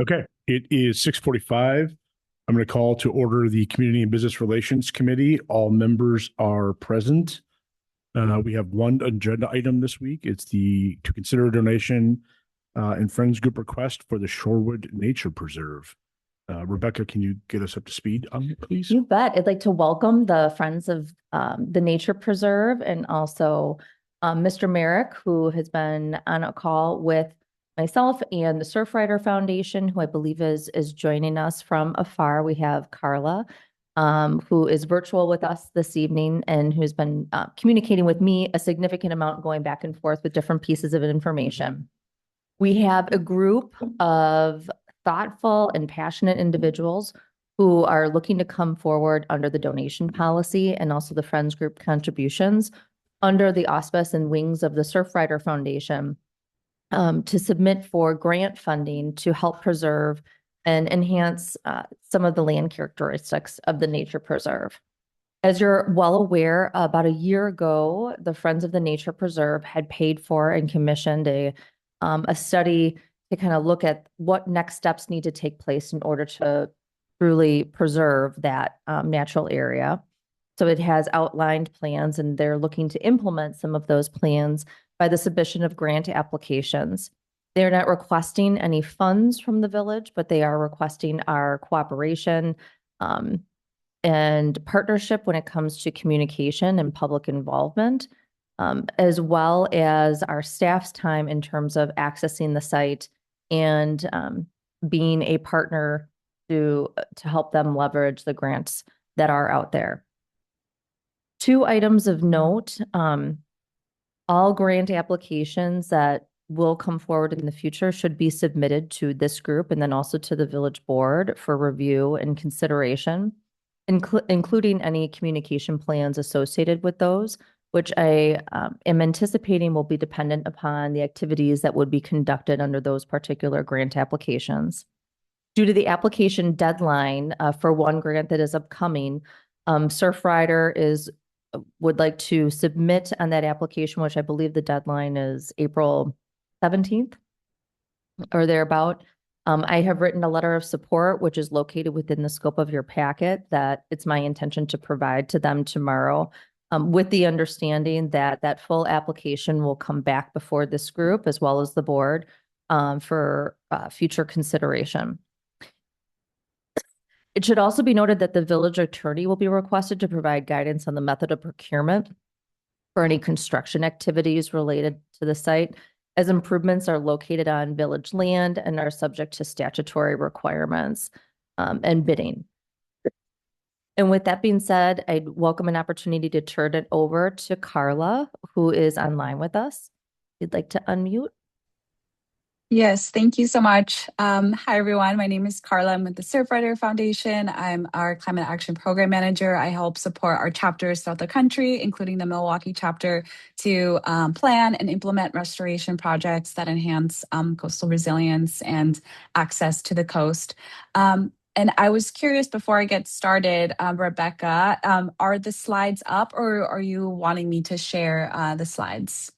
Okay, it is 6:45. I'm going to call to order the Community and Business Relations Committee. All members are present. We have one agenda item this week. It's to consider a donation and Friends Group request for the Shorewood Nature Preserve. Rebecca, can you get us up to speed on it, please? You bet. I'd like to welcome the Friends of the Nature Preserve and also Mr. Merrick, who has been on a call with myself and the Surfrider Foundation, who I believe is joining us from afar. We have Carla, who is virtual with us this evening and who's been communicating with me a significant amount, going back and forth with different pieces of information. We have a group of thoughtful and passionate individuals who are looking to come forward under the donation policy and also the Friends Group contributions under the auspice and wings of the Surfrider Foundation to submit for grant funding to help preserve and enhance some of the land characteristics of the nature preserve. As you're well aware, about a year ago, the Friends of the Nature Preserve had paid for and commissioned a study to kind of look at what next steps need to take place in order to truly preserve that natural area. So it has outlined plans, and they're looking to implement some of those plans by the submission of grant applications. They're not requesting any funds from the village, but they are requesting our cooperation and partnership when it comes to communication and public involvement, as well as our staff's time in terms of accessing the site and being a partner to help them leverage the grants that are out there. Two items of note, all grant applications that will come forward in the future should be submitted to this group and then also to the village board for review and consideration, including any communication plans associated with those, which I am anticipating will be dependent upon the activities that would be conducted under those particular grant applications. Due to the application deadline for one grant that is upcoming, Surfrider would like to submit on that application, which I believe the deadline is April 17th or thereabout. I have written a letter of support, which is located within the scope of your packet, that it's my intention to provide to them tomorrow, with the understanding that that full application will come back before this group as well as the board for future consideration. It should also be noted that the village attorney will be requested to provide guidance on the method of procurement for any construction activities related to the site, as improvements are located on village land and are subject to statutory requirements and bidding. And with that being said, I'd welcome an opportunity to turn it over to Carla, who is online with us. If you'd like to unmute. Yes, thank you so much. Hi, everyone. My name is Carla. I'm with the Surfrider Foundation. I'm our Climate Action Program Manager. I help support our chapters throughout the country, including the Milwaukee chapter, to plan and implement restoration projects that enhance coastal resilience and access to the coast. And I was curious before I get started, Rebecca, are the slides up, or are you wanting me to share the slides?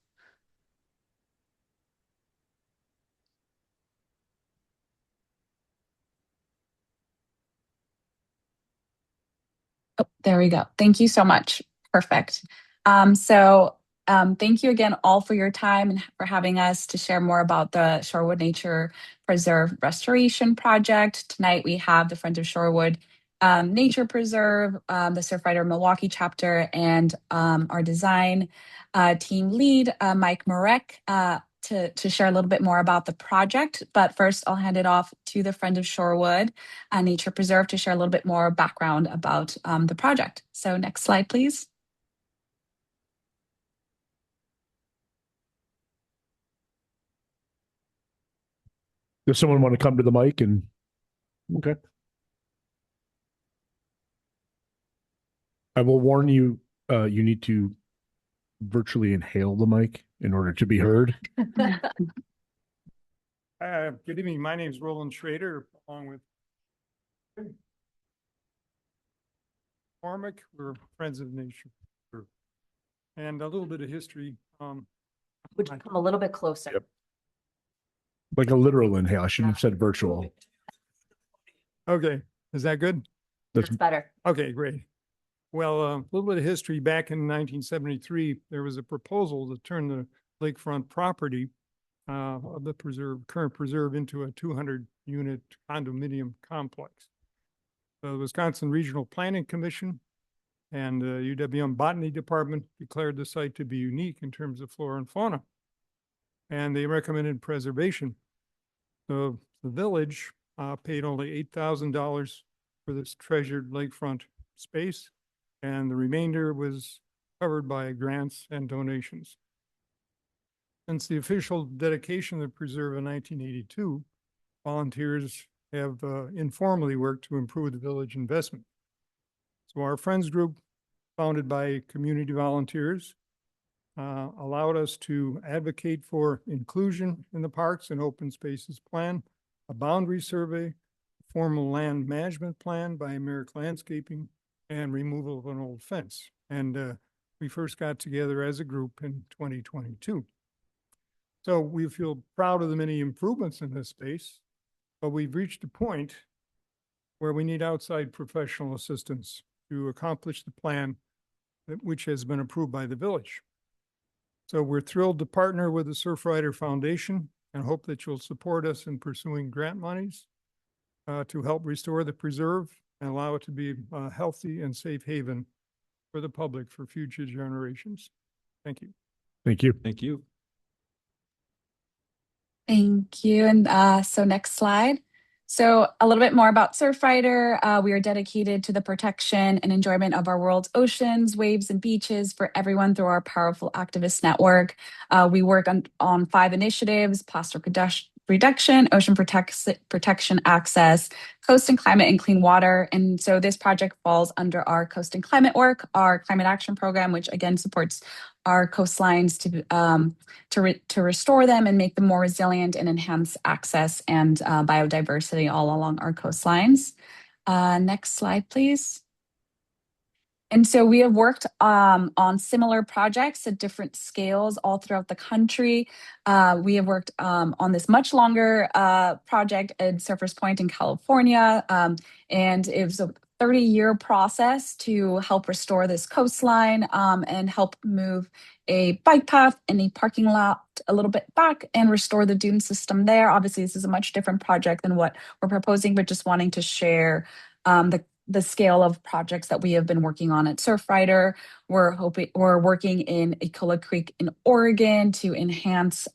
Oh, there we go. Thank you so much. Perfect. Thank you again all for your time and for having us to share more about the Shorewood Nature Preserve Restoration Project. Tonight we have the Friends of Shorewood Nature Preserve, the Surfrider Milwaukee chapter, and our design team lead, Mike Marek, to share a little bit more about the project. But first, I'll hand it off to the Friend of Shorewood Nature Preserve to share a little bit more background about the project. So next slide, please. Does someone want to come to the mic and, okay. I will warn you, you need to virtually inhale the mic in order to be heard. Good evening. My name is Roland Schrader, along with Cormac. We're Friends of Nature. And a little bit of history. Would you come a little bit closer? Yep. Like a literal inhale. I shouldn't have said virtual. Okay, is that good? That's That's better. Okay, great. Well, a little bit of history. Back in 1973, there was a proposal to turn the lakefront property of the current preserve into a 200-unit condominium complex. So the Wisconsin Regional Planning Commission and the UWM Botany Department declared the site to be unique in terms of flora and fauna, and they recommended preservation. So the village paid only $8,000 for this treasured lakefront space, and the remainder was covered by grants and donations. Since the official dedication of the preserve in 1982, volunteers have informally worked to improve the village investment. So our Friends Group, founded by community volunteers, allowed us to advocate for inclusion in the parks and open spaces plan, a boundary survey, formal land management plan by American Landscaping, and removal of an old fence. And we first got together as a group in 2022. So we feel proud of the many improvements in this space, but we've reached a point where we need outside professional assistance to accomplish the plan which has been approved by the village. So we're thrilled to partner with the Surfrider Foundation and hope that you'll support us in pursuing grant monies to help restore the preserve and allow it to be a healthy and safe haven for the public for future generations. Thank you. Thank you. Thank you. Thank you. And so next slide. So a little bit more about Surfrider. We are dedicated to the protection and enjoyment of our world's oceans, waves, and beaches for everyone through our powerful activist network. We work on 5 initiatives: plastic reduction, ocean protection access, coast and climate, and clean water. And so this project falls under our coast and climate work, our climate action program, which again supports our coastlines to restore them and make them more resilient and enhance access and biodiversity all along our coastlines. Next slide, please. And so we have worked on similar projects at different scales all throughout the country. We have worked on this much longer project at Surfers Point in California, and it was a 30-year process to help restore this coastline and help move a bike path and a parking lot a little bit back and restore the dune system there. Obviously, this is a much different project than what we're proposing, but just wanting to share the scale of projects that we have been working on at Surfrider. We're working in Ecola Creek in Oregon to enhance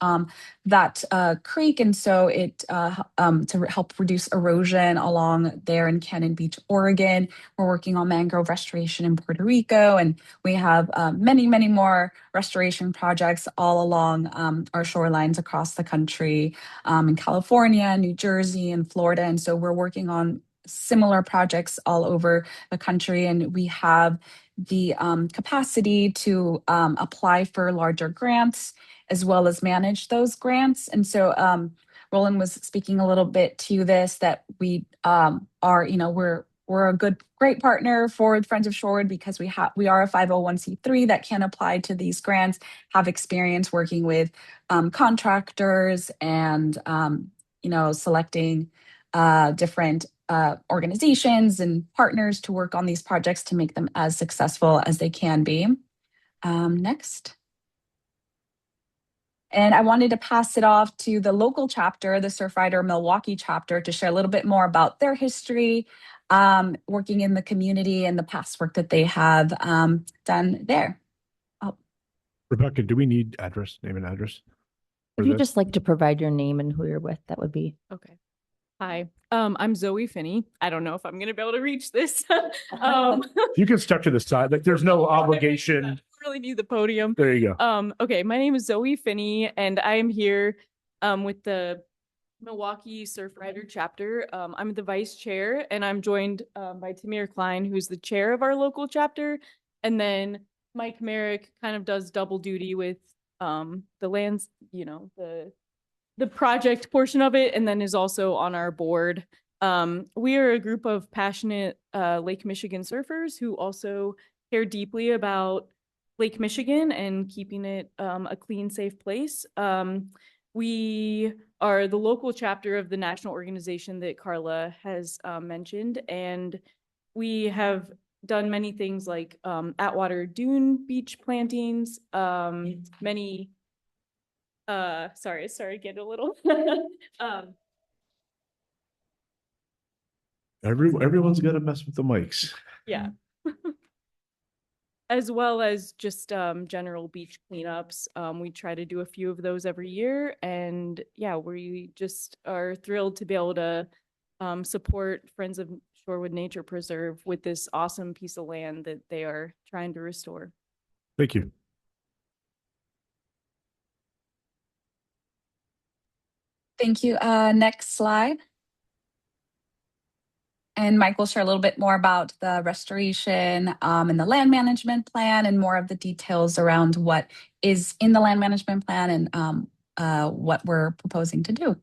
that creek, and so it to help reduce erosion along there in Cannon Beach, Oregon. We're working on mangrove restoration in Puerto Rico, and we have many more restoration projects all along our shorelines across the country, in California, New Jersey, and Florida. And so we're working on similar projects all over the country, and we have the capacity to apply for larger grants as well as manage those grants. And so Roland was speaking a little bit to this, that we are, we're a great partner for Friends of Shorewood because we are a 501c3 that can apply to these grants, have experience working with contractors and selecting different organizations and partners to work on these projects to make them as successful as they can be. Next. And I wanted to pass it off to the local chapter, the Surfrider Milwaukee chapter, to share a little bit more about their history, working in the community and the past work that they have done there. Rebecca, do we need name and address? If you just like to provide your name and who you're with, that would be. Okay. Hi, I'm Zoe Finney. I don't know if I'm going to be able to reach this. You can step to the side. Like, there's no obligation. I don't really need the podium. There you go. Okay, my name is Zoe Finney, and I am here with the Milwaukee Surfrider chapter. I'm the vice chair, and I'm joined by Tamir Klein, who's the chair of our local chapter, and then Mike Merrick kind of does double duty with the lands, the project portion of it, and then is also on our board. We are a group of passionate Lake Michigan surfers who also care deeply about Lake Michigan and keeping it a clean, safe place. We are the local chapter of the national organization that Carla has mentioned, and we have done many things like Atwater Dune beach plantings, many sorry, get a little Everyone's got to mess with the mics. yeah. As well as just general beach cleanups. We try to do a few of those every year. And yeah, we just are thrilled to be able to support Friends of Shorewood Nature Preserve with this awesome piece of land that they are trying to restore. Thank you. Thank you. Next slide. And Mike will share a little bit more about the restoration and the land management plan and more of the details around what is in the land management plan and what we're proposing to do.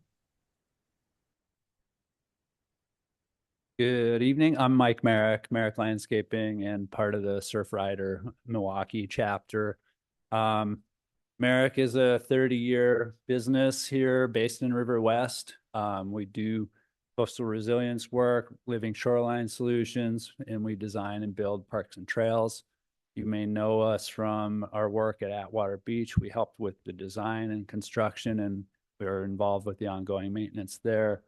Good evening. I'm Mike Merrick, Merrick Landscaping, and part of the Surfrider Milwaukee chapter. Merrick is a 30-year business here based in River West. We do coastal resilience work, living shoreline solutions, and we design and build parks and trails. You may know us from our work at Atwater Beach. We helped with the design and construction, and we are involved with the ongoing maintenance there.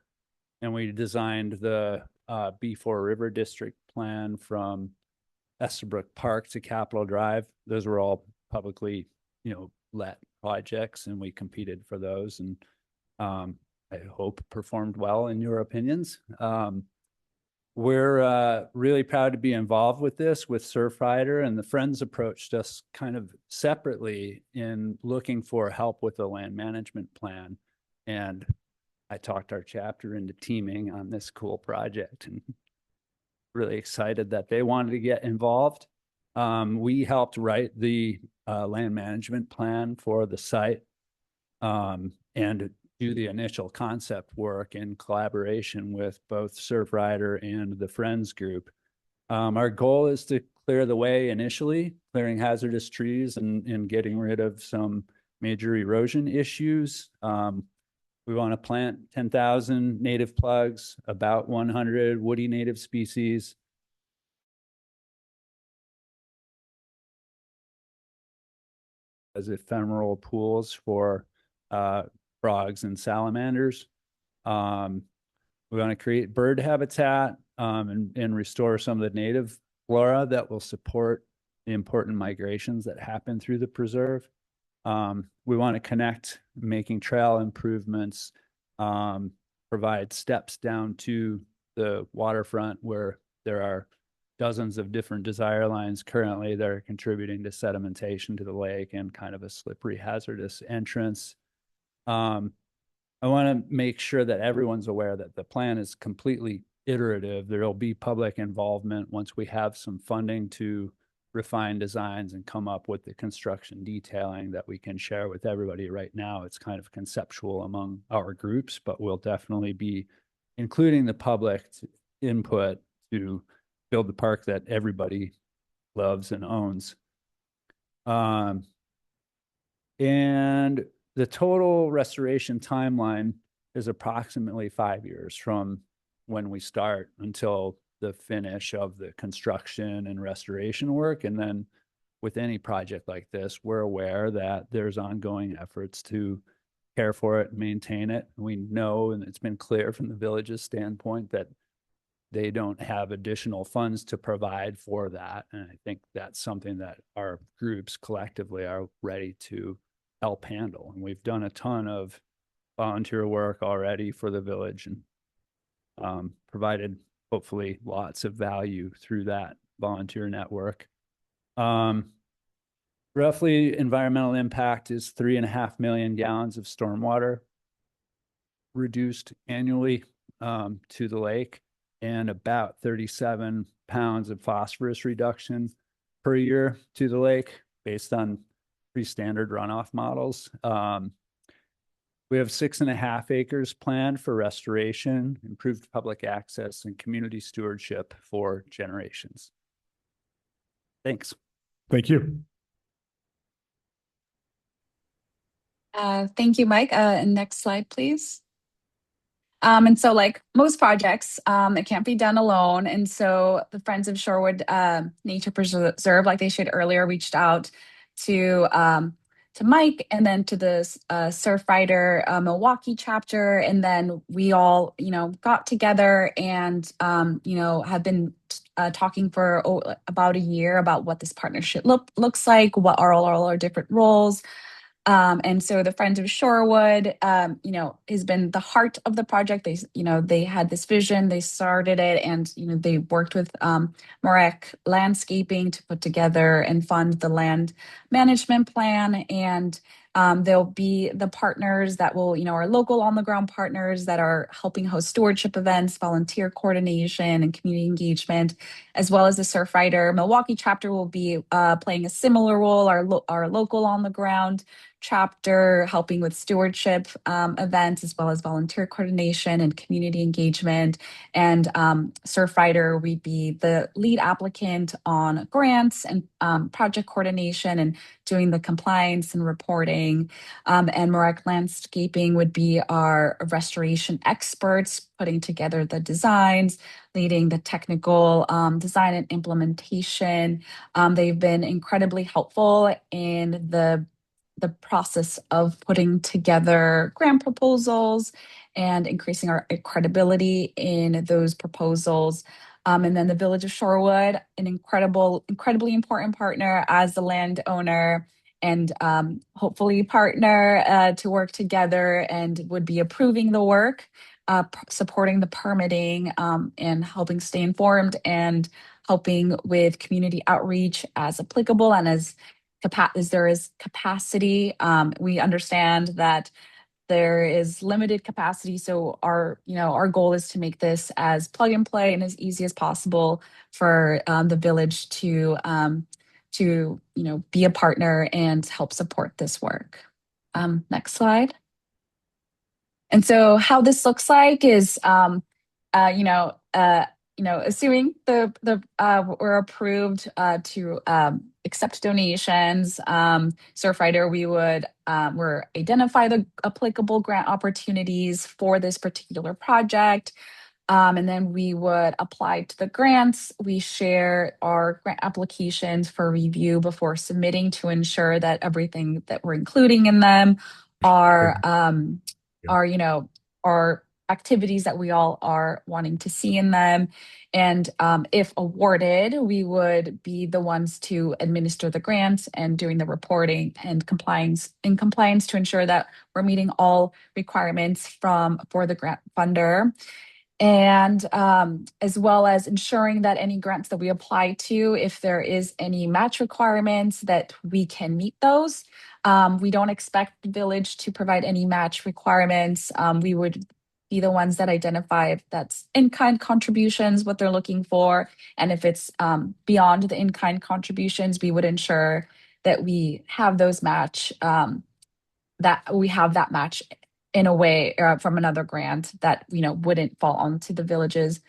And we designed the B4 River District plan from Estabrook Park to Capitol Drive. Those were all publicly, let projects, and we competed for those, and I hope performed well in your opinions. We're really proud to be involved with this with Surfrider, and the Friends approached us kind of separately in looking for help with the land management plan. And I talked our chapter into teaming on this cool project, and really excited that they wanted to get involved. We helped write the land management plan for the site and do the initial concept work in collaboration with both Surfrider and the Friends group. Our goal is to clear the way initially, clearing hazardous trees and getting rid of some major erosion issues. We want to plant 10,000 native plugs, about 100 woody native species. As ephemeral pools for frogs and salamanders. We want to create bird habitat and restore some of the native flora that will support the important migrations that happen through the preserve. We want to connect making trail improvements, provide steps down to the waterfront where there are dozens of different desire lines currently that are contributing to sedimentation to the lake and kind of a slippery, hazardous entrance. I want to make sure that everyone's aware that the plan is completely iterative. There will be public involvement once we have some funding to refine designs and come up with the construction detailing that we can share with everybody. Right now, it's kind of conceptual among our groups, but we'll definitely be including the public input to build the park that everybody loves and owns. And the total restoration timeline is approximately 5 years from when we start until the finish of the construction and restoration work. And then with any project like this, we're aware that there's ongoing efforts to care for it and maintain it. We know, and it's been clear from the village's standpoint, that they don't have additional funds to provide for that. And I think that's something that our groups collectively are ready to help handle. And we've done a ton of volunteer work already for the village and provided hopefully lots of value through that volunteer network. Roughly environmental impact is 3.5 million gallons of stormwater reduced annually to the lake, and about 37 pounds of phosphorus reduction per year to the lake based on pretty standard runoff models. We have 6.5 acres planned for restoration, improved public access, and community stewardship for generations. Thanks. Thank you. Thank you, Mike. And next slide, please. And so like most projects, it can't be done alone. And so the Friends of Shorewood Nature Preserve, like they shared earlier, reached out to Mike and then to the Surfrider Milwaukee chapter. And then we all, got together and, have been talking for about a year about what this partnership looks like, what are all our different roles. And so the Friends of Shorewood, has been the heart of the project. They had this vision, they started it, and they worked with Morek Landscaping to put together and fund the land management plan. And there'll be the partners that will, our local on the ground partners that are helping host stewardship events, volunteer coordination, and community engagement, as well as the Surfrider Milwaukee chapter will be playing a similar role. Our local on the ground chapter helping with stewardship events, as well as volunteer coordination and community engagement. And Surfrider, we'd be the lead applicant on grants and project coordination and doing the compliance and reporting. And Morek Landscaping would be our restoration experts, putting together the designs, leading the technical design and implementation. They've been incredibly helpful in the process of putting together grant proposals and increasing our credibility in those proposals. And then the Village of Shorewood, an incredibly important partner as the landowner and hopefully partner to work together and would be approving the work, supporting the permitting, and helping stay informed and helping with community outreach as applicable and as there is capacity. We understand that there is limited capacity, so our goal is to make this as plug and play and as easy as possible for the village to be a partner and help support this work. Next slide. And so how this looks like is assuming we're approved to accept donations, Surfrider, we would identify the applicable grant opportunities for this particular project. And then we would apply to the grants. We share our grant applications for review before submitting to ensure that everything that we're including in them are activities that we all are wanting to see in them. And if awarded, we would be the ones to administer the grants and doing the reporting and compliance to ensure that we're meeting all requirements for the grant funder. And as well as ensuring that any grants that we apply to, if there is any match requirements, that we can meet those. We don't expect the village to provide any match requirements. We would be the ones that identify if that's in-kind contributions, what they're looking for. And if it's beyond the in-kind contributions, we would ensure that we have those match, that match in a way from another grant that, wouldn't fall onto the village's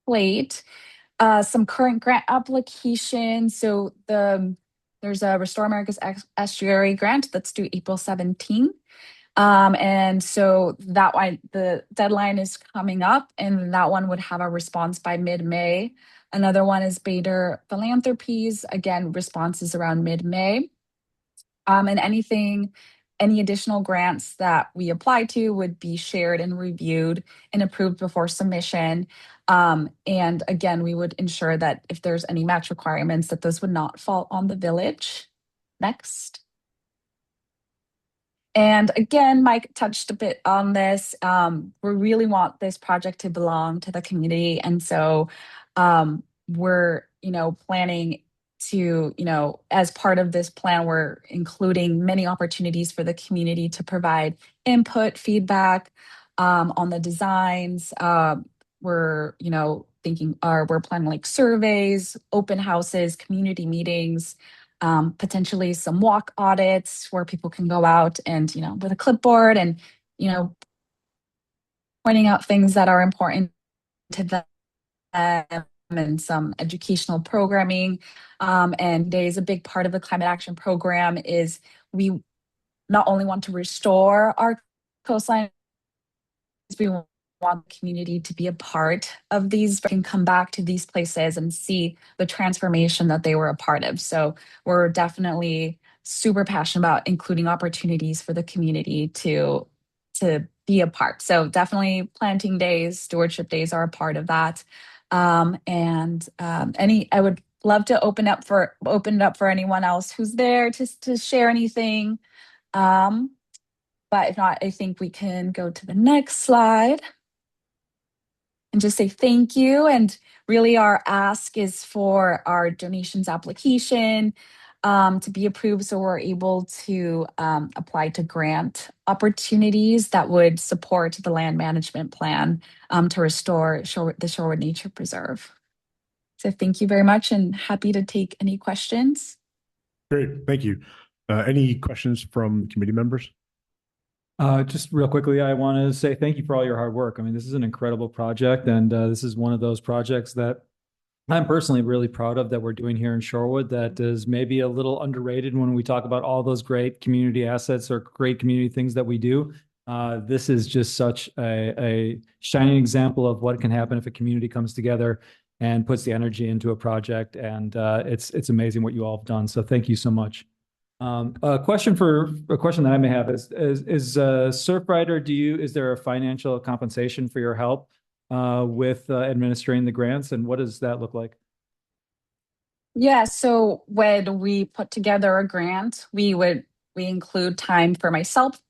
plate. Some current grant applications. So there's a Restore America's Estuary grant that's due April 17th. And so that one, the deadline is coming up, and that one would have a response by mid-May. Another one is Bader Philanthropies. Again, response is around mid-May. And any additional grants that we apply to would be shared and reviewed and approved before submission. And again, we would ensure that if there's any match requirements, that those would not fall on the village. Next. And again, Mike touched a bit on this. We really want this project to belong to the community. And so we're, planning to, as part of this plan, we're including many opportunities for the community to provide input, feedback on the designs. We're planning like surveys, open houses, community meetings, potentially some walk audits where people can go out and, with a clipboard and, pointing out things that are important to them, and some educational programming. And today is a big part of the climate action program is we not only want to restore our coastline, we want the community to be a part of these, can come back to these places and see the transformation that they were a part of. So we're definitely super passionate about including opportunities for the community to be a part. So definitely planting days, stewardship days are a part of that. I would love to open it up for anyone else who's there to share anything. But if not, I think we can go to the next slide and just say thank you. And really our ask is for our donations application to be approved, so we're able to apply to grant opportunities that would support the land management plan to restore the Shorewood Nature Preserve. So thank you very much and happy to take any questions. Great, thank you. Any questions from committee members? Just real quickly, I want to say thank you for all your hard work. I mean, this is an incredible project, and this is one of those projects that I'm personally really proud of that we're doing here in Shorewood that is maybe a little underrated when we talk about all those great community assets or great community things that we do. This is just such a shining example of what can happen if a community comes together and puts the energy into a project. And it's amazing what you all have done. So thank you so much. A question that I may have is Surfrider, is there a financial compensation for your help with administering the grants, and what does that look like? Yeah, so when we put together a grant, we include time for myself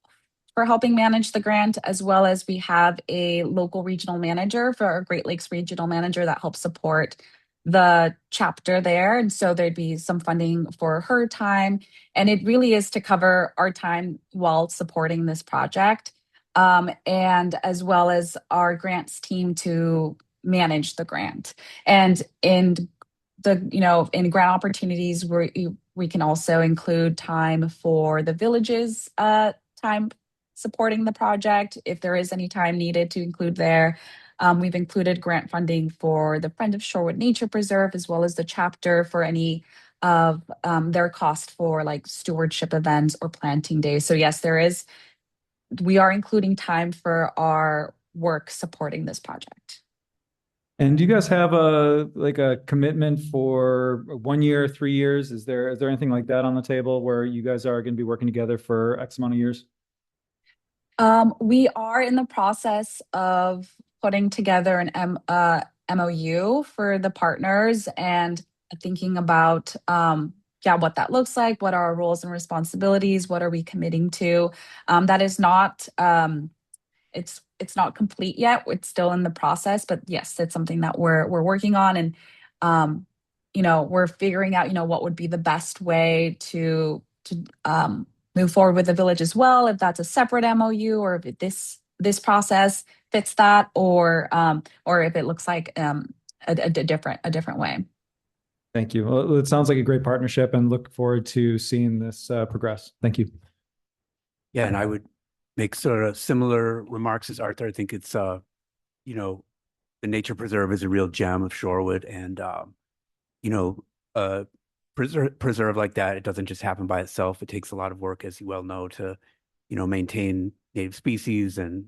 for helping manage the grant, as well as we have a local regional manager for our Great Lakes regional manager that helps support the chapter there. And so there'd be some funding for her time. And it really is to cover our time while supporting this project. And as well as our grants team to manage the grant. And in grant opportunities, we can also include time for the village's time supporting the project, if there is any time needed to include there. We've included grant funding for the Friend of Shorewood Nature Preserve, as well as the chapter for any of their cost for like stewardship events or planting days. So yes, we are including time for our work supporting this project. And do you guys have a commitment for 1 year, 3 years? Is there anything like that on the table where you guys are going to be working together for X amount of years? We are in the process of putting together an MOU for the partners and thinking about what that looks like, what are our roles and responsibilities, what are we committing to. That is not it's not complete yet. It's still in the process, but yes, it's something that we're working on, and we're figuring out what would be the best way to move forward with the village as well, if that's a separate MOU or if this process fits that, or if it looks like a different way. Thank you. Well, it sounds like a great partnership, and look forward to seeing this progress. Thank you. Yeah, and I would make sort of similar remarks as Arthur. I think it's the nature preserve is a real gem of Shorewood, and preserve like that, it doesn't just happen by itself. It takes a lot of work, as you well know, to maintain native species and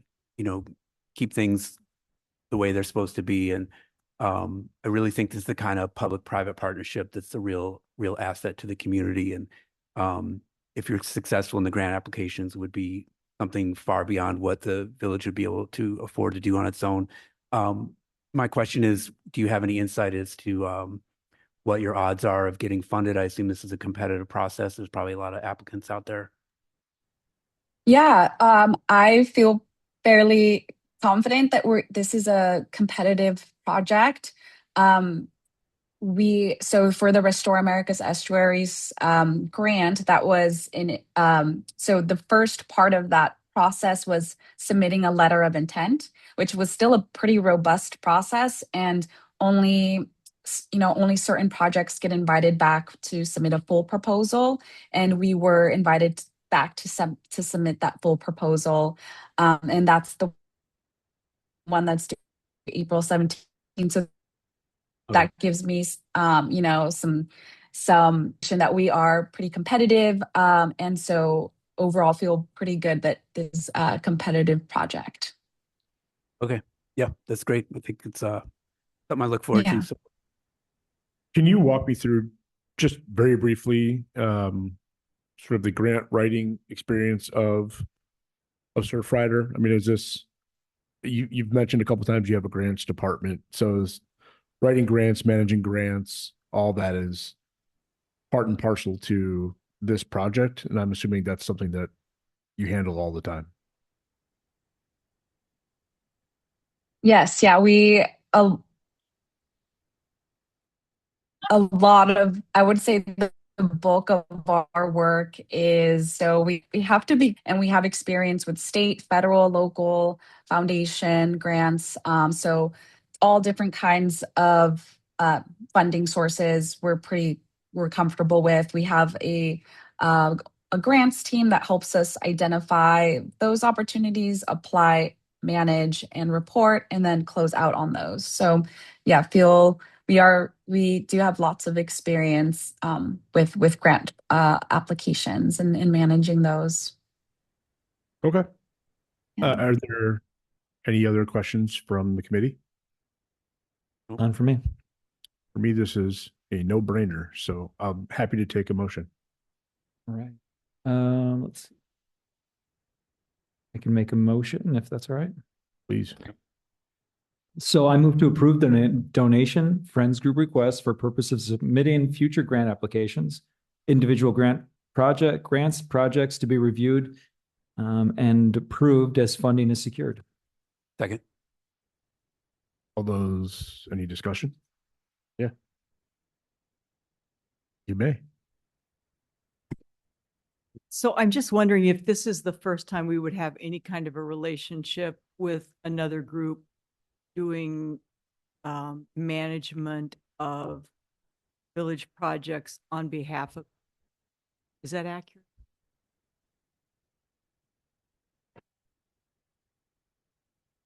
keep things the way they're supposed to be. And I really think this is the kind of public-private partnership that's the real asset to the community. And if you're successful in the grant applications, it would be something far beyond what the village would be able to afford to do on its own. My question is, do you have any insight as to what your odds are of getting funded? I assume this is a competitive process. There's probably a lot of applicants out there. Yeah, I feel fairly confident that this is a competitive project. So for the Restore America's Estuaries grant, that was so the first part of that process was submitting a letter of intent, which was still a pretty robust process, and only certain projects get invited back to submit a full proposal, and we were invited back to submit that full proposal, and that's the one that's due April 17th. So that gives me some that we are pretty competitive, and so overall feel pretty good that this is a competitive project. Okay. Yeah, that's great. I think it's something I look forward Yeah. to. So Can you walk me through just very briefly, sort of the grant writing experience of Surfrider? I mean, is this, you've mentioned a couple times you have a grants department. So is writing grants, managing grants, all that is part and parcel to this project. And I'm assuming that's something that you handle all the time. Yes, yeah, a lot of, I would say the bulk of our work is, so we have to be, and we have experience with state, federal, local, foundation, grants. So all different kinds of funding sources we're comfortable with. We have a grants team that helps us identify those opportunities, apply, manage, and report, and then close out on those. So yeah, we do have lots of experience with grant applications and managing those. Okay. Yeah. Are there any other questions from the committee? None for me. For me, this is a no-brainer, so I'm happy to take a motion. All right. Let's see. I can make a motion if that's all right. Please. So I move to approve the donation Friends Group request for purpose of submitting future grant applications, individual grants projects to be reviewed and approved as funding is secured. second. All those, any discussion? Yeah. You may. So I'm just wondering if this is the first time we would have any kind of a relationship with another group doing management of village projects on behalf of, is that accurate?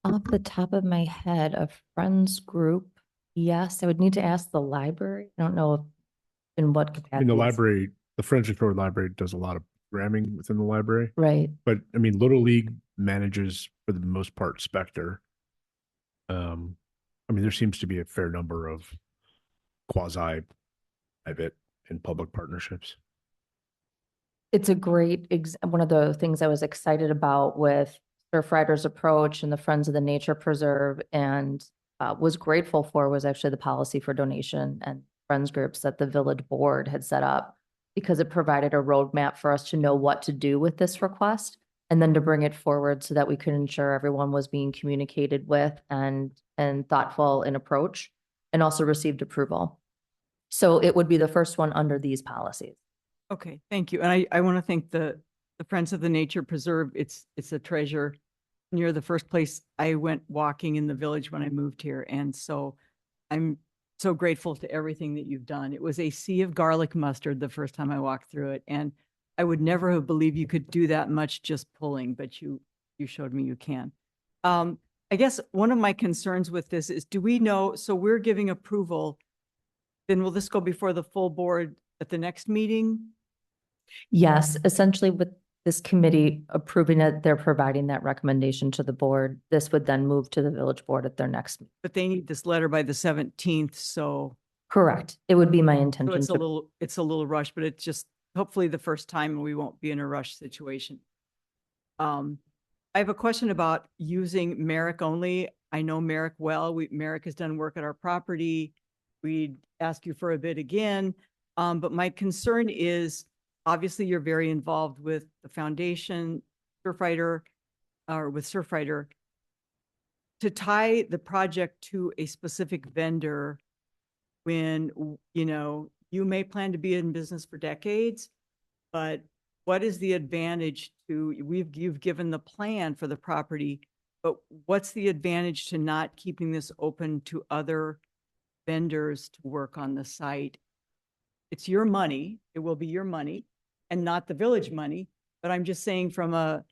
Off the top of my head, a friends group, yes, I would need to ask the library. I don't know if, in what capacity. I mean, the it's- library, the Friends Victoria Library does a lot of programming within the library, Right. but I mean, Little League manages for the most part Spectre. I mean, there seems to be a fair number of quasi-private and public partnerships. It's a great, one of the things I was excited about with Surfrider's approach and the Friends of the Nature Preserve and was grateful for was actually the policy for donation and friends groups that the village board had set up because it provided a roadmap for us to know what to do with this request and then to bring it forward so that we could ensure everyone was being communicated with and thoughtful in approach and also received approval. So it would be the first one under these policies. Okay, thank you. And I want to thank the Friends of the Nature Preserve. It's a treasure near the first place I went walking in the village when I moved here. And so I'm so grateful to everything that you've done. It was a sea of garlic mustard the first time I walked through it. And I would never have believed you could do that much just pulling, but you showed me you can. I guess one of my concerns with this is, do we know, so we're giving approval, then will this go before the full board at the next meeting? Yes, essentially with this committee approving it, they're providing that recommendation to the board. This would then move to the village board at their next. Meeting. But they need this letter by the 17th, so. Correct. It would be my So intention. it's a little rush, but it's just hopefully the first time we won't be in a rush situation. I have a question about using Merrick only. I know Merrick well. Merrick has done work at our property. We'd ask you for a bid again. But my concern is, obviously you're very involved with the foundation, Surfrider, or with Surfrider. To tie the project to a specific vendor when, you know, you may plan to be in business for decades, but what is the advantage to, you've given the plan for the property, but what's the advantage to not keeping this open to other vendors to work on the site? It's your money. It will be your money and not the village money. But I'm just saying from a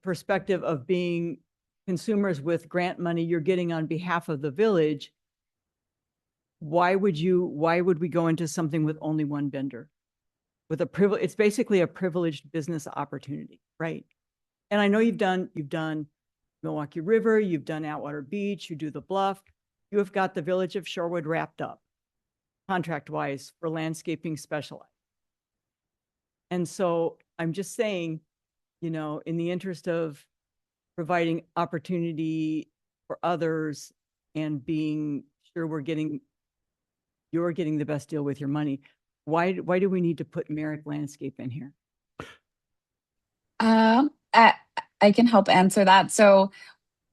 perspective of being consumers with grant money you're getting on behalf of the village, why would we go into something with only one vendor? with a privilege. It's basically a privileged business opportunity, right? And I know you've done Milwaukee River, you've done Atwater Beach, you do the Bluff, you have got the Village of Shorewood wrapped up contract-wise for landscaping specialized. And so I'm just saying, you know, in the interest of providing opportunity for others and being sure you're getting the best deal with your money, why do we need to put Merrick Landscape in here? I can help answer that. So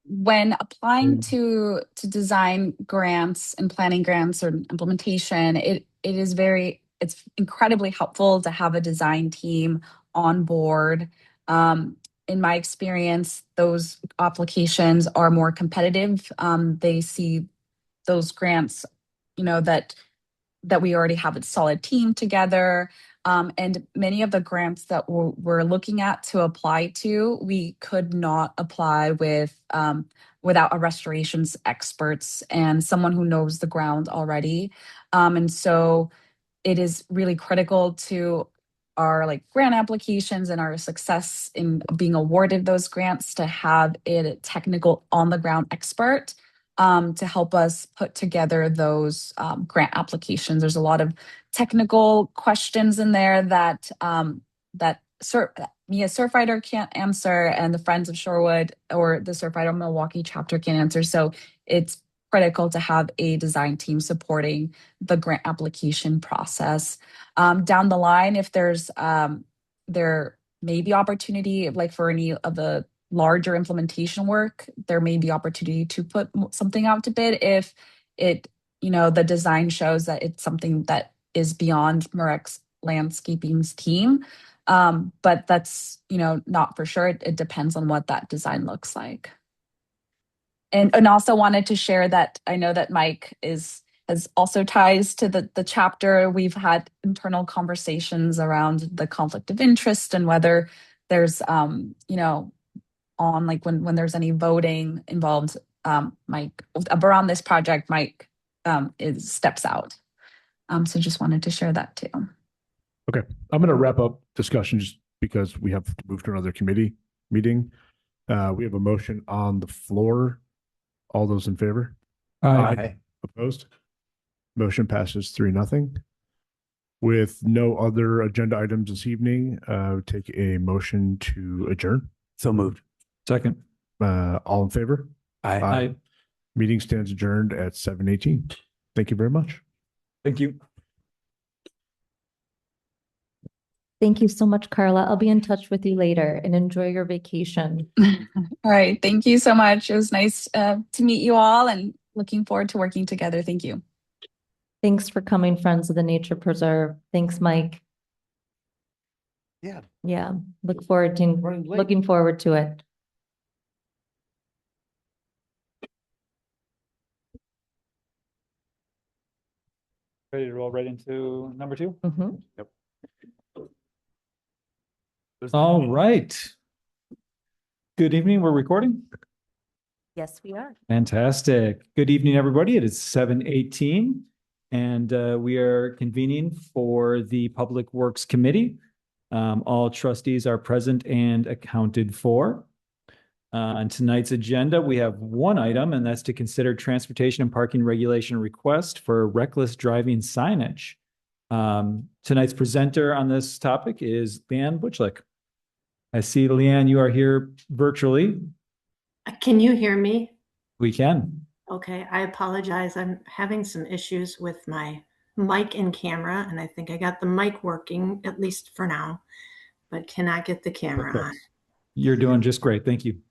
when applying to design grants and planning grants or implementation, it's incredibly helpful to have a design team on board. In my experience, those applications are more competitive. They see those grants, you know, that we already have a solid team together. And many of the grants that we're looking at to apply to, we could not apply without a restorations experts and someone who knows the ground already. And so it is really critical to our grant applications and our success in being awarded those grants to have a technical on the ground expert to help us put together those grant applications. There's a lot of technical questions in there that me as Surfrider can't answer, and the Friends of Shorewood or the Surfrider Milwaukee chapter can't answer. So it's critical to have a design team supporting the grant application process. Down the line, if there may be opportunity, for any of the larger implementation work, there may be opportunity to put something out to bid if the design shows that it's something that is beyond Merrick's Landscaping's team. But that's, not for sure. It depends on what that design looks like. And also wanted to share that I know that Mike has also ties to the chapter. We've had internal conversations around the conflict of interest and whether there's, on when there's any voting involved, Mike around this project, Mike steps out. So just wanted to share that too. Okay, I'm going to wrap up discussion just because we have to move to another committee meeting. We have a motion on the floor. All those in favor? Aye. Opposed? Motion passes 3-0. With no other agenda items this evening, take a motion to adjourn. So moved. Second. All in favor? Aye. Meeting stands adjourned at 7:18. Thank you very much. Thank you. Thank you so much, Carla. I'll be in touch with you later and enjoy your vacation. All right. Thank you so much. It was nice to meet you all and looking forward to working together. Thank you. Thanks for coming, Friends of the Nature Preserve. Thanks, Mike. Yeah. Yeah, looking forward to it. Ready to roll right into number 2? Mhm. All right. Good evening. We're recording. Yes, we are. Fantastic. Good evening, everybody. It is 7:18 and we are convening for the Public Works Committee. All trustees are present and accounted for. On tonight's agenda, we have one item, and that's to consider transportation and parking regulation request for reckless driving signage. Tonight's presenter on this topic is Leanne Butchlick. I see, Leanne, you are here virtually. Can you hear me? We can. Okay, I apologize. I'm having some issues with my mic and camera, and I think I got the mic working, at least for now, but cannot get the camera on. You're doing just great. Thank you.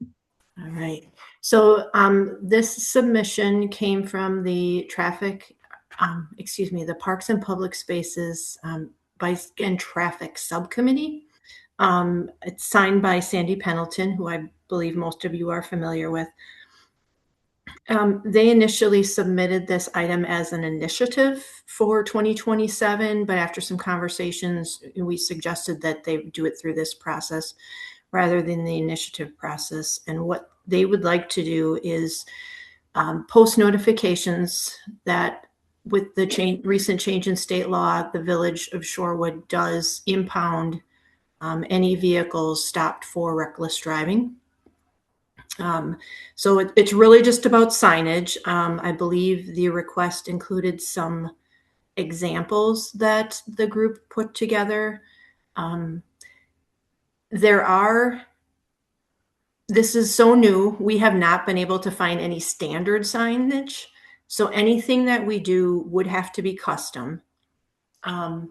All right. So this submission came from the the Parks and Public Spaces Bike and Traffic Subcommittee. It's signed by Sandy Pendleton, who I believe most of you are familiar with. They initially submitted this item as an initiative for 2027, but after some conversations, we suggested that they do it through this process rather than the initiative process. And what they would like to do is post notifications that with the recent change in state law, the Village of Shorewood does impound any vehicles stopped for reckless driving. So it's really just about signage. I believe the request included some examples that the group put together. This is so new, we have not been able to find any standard signage. So anything that we do would have to be custom. And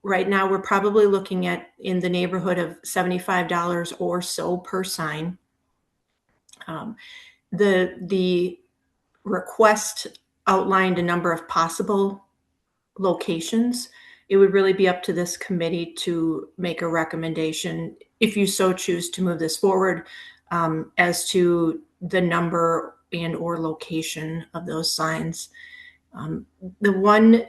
right now we're probably looking at in the neighborhood of $75 or so per sign. The request outlined a number of possible locations. It would really be up to this committee to make a recommendation, if you so choose to move this forward, as to the number and or location of those signs. The one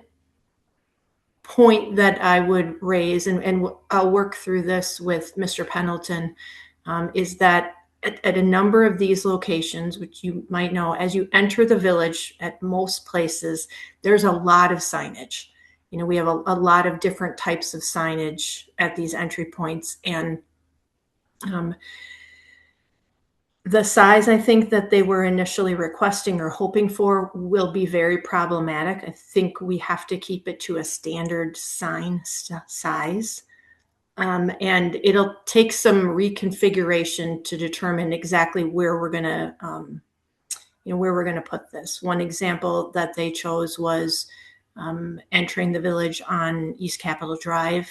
point that I would raise, and I'll work through this with Mr. Pendleton, is that at a number of these locations, which you might know, as you enter the village at most places, there's a lot of signage. You know, we have a lot of different types of signage at these entry points. And the size, I think, that they were initially requesting or hoping for will be very problematic. I think we have to keep it to a standard sign size. And it'll take some reconfiguration to determine exactly where we're going to, where we're going to put this. One example that they chose was entering the village on East Capitol Drive.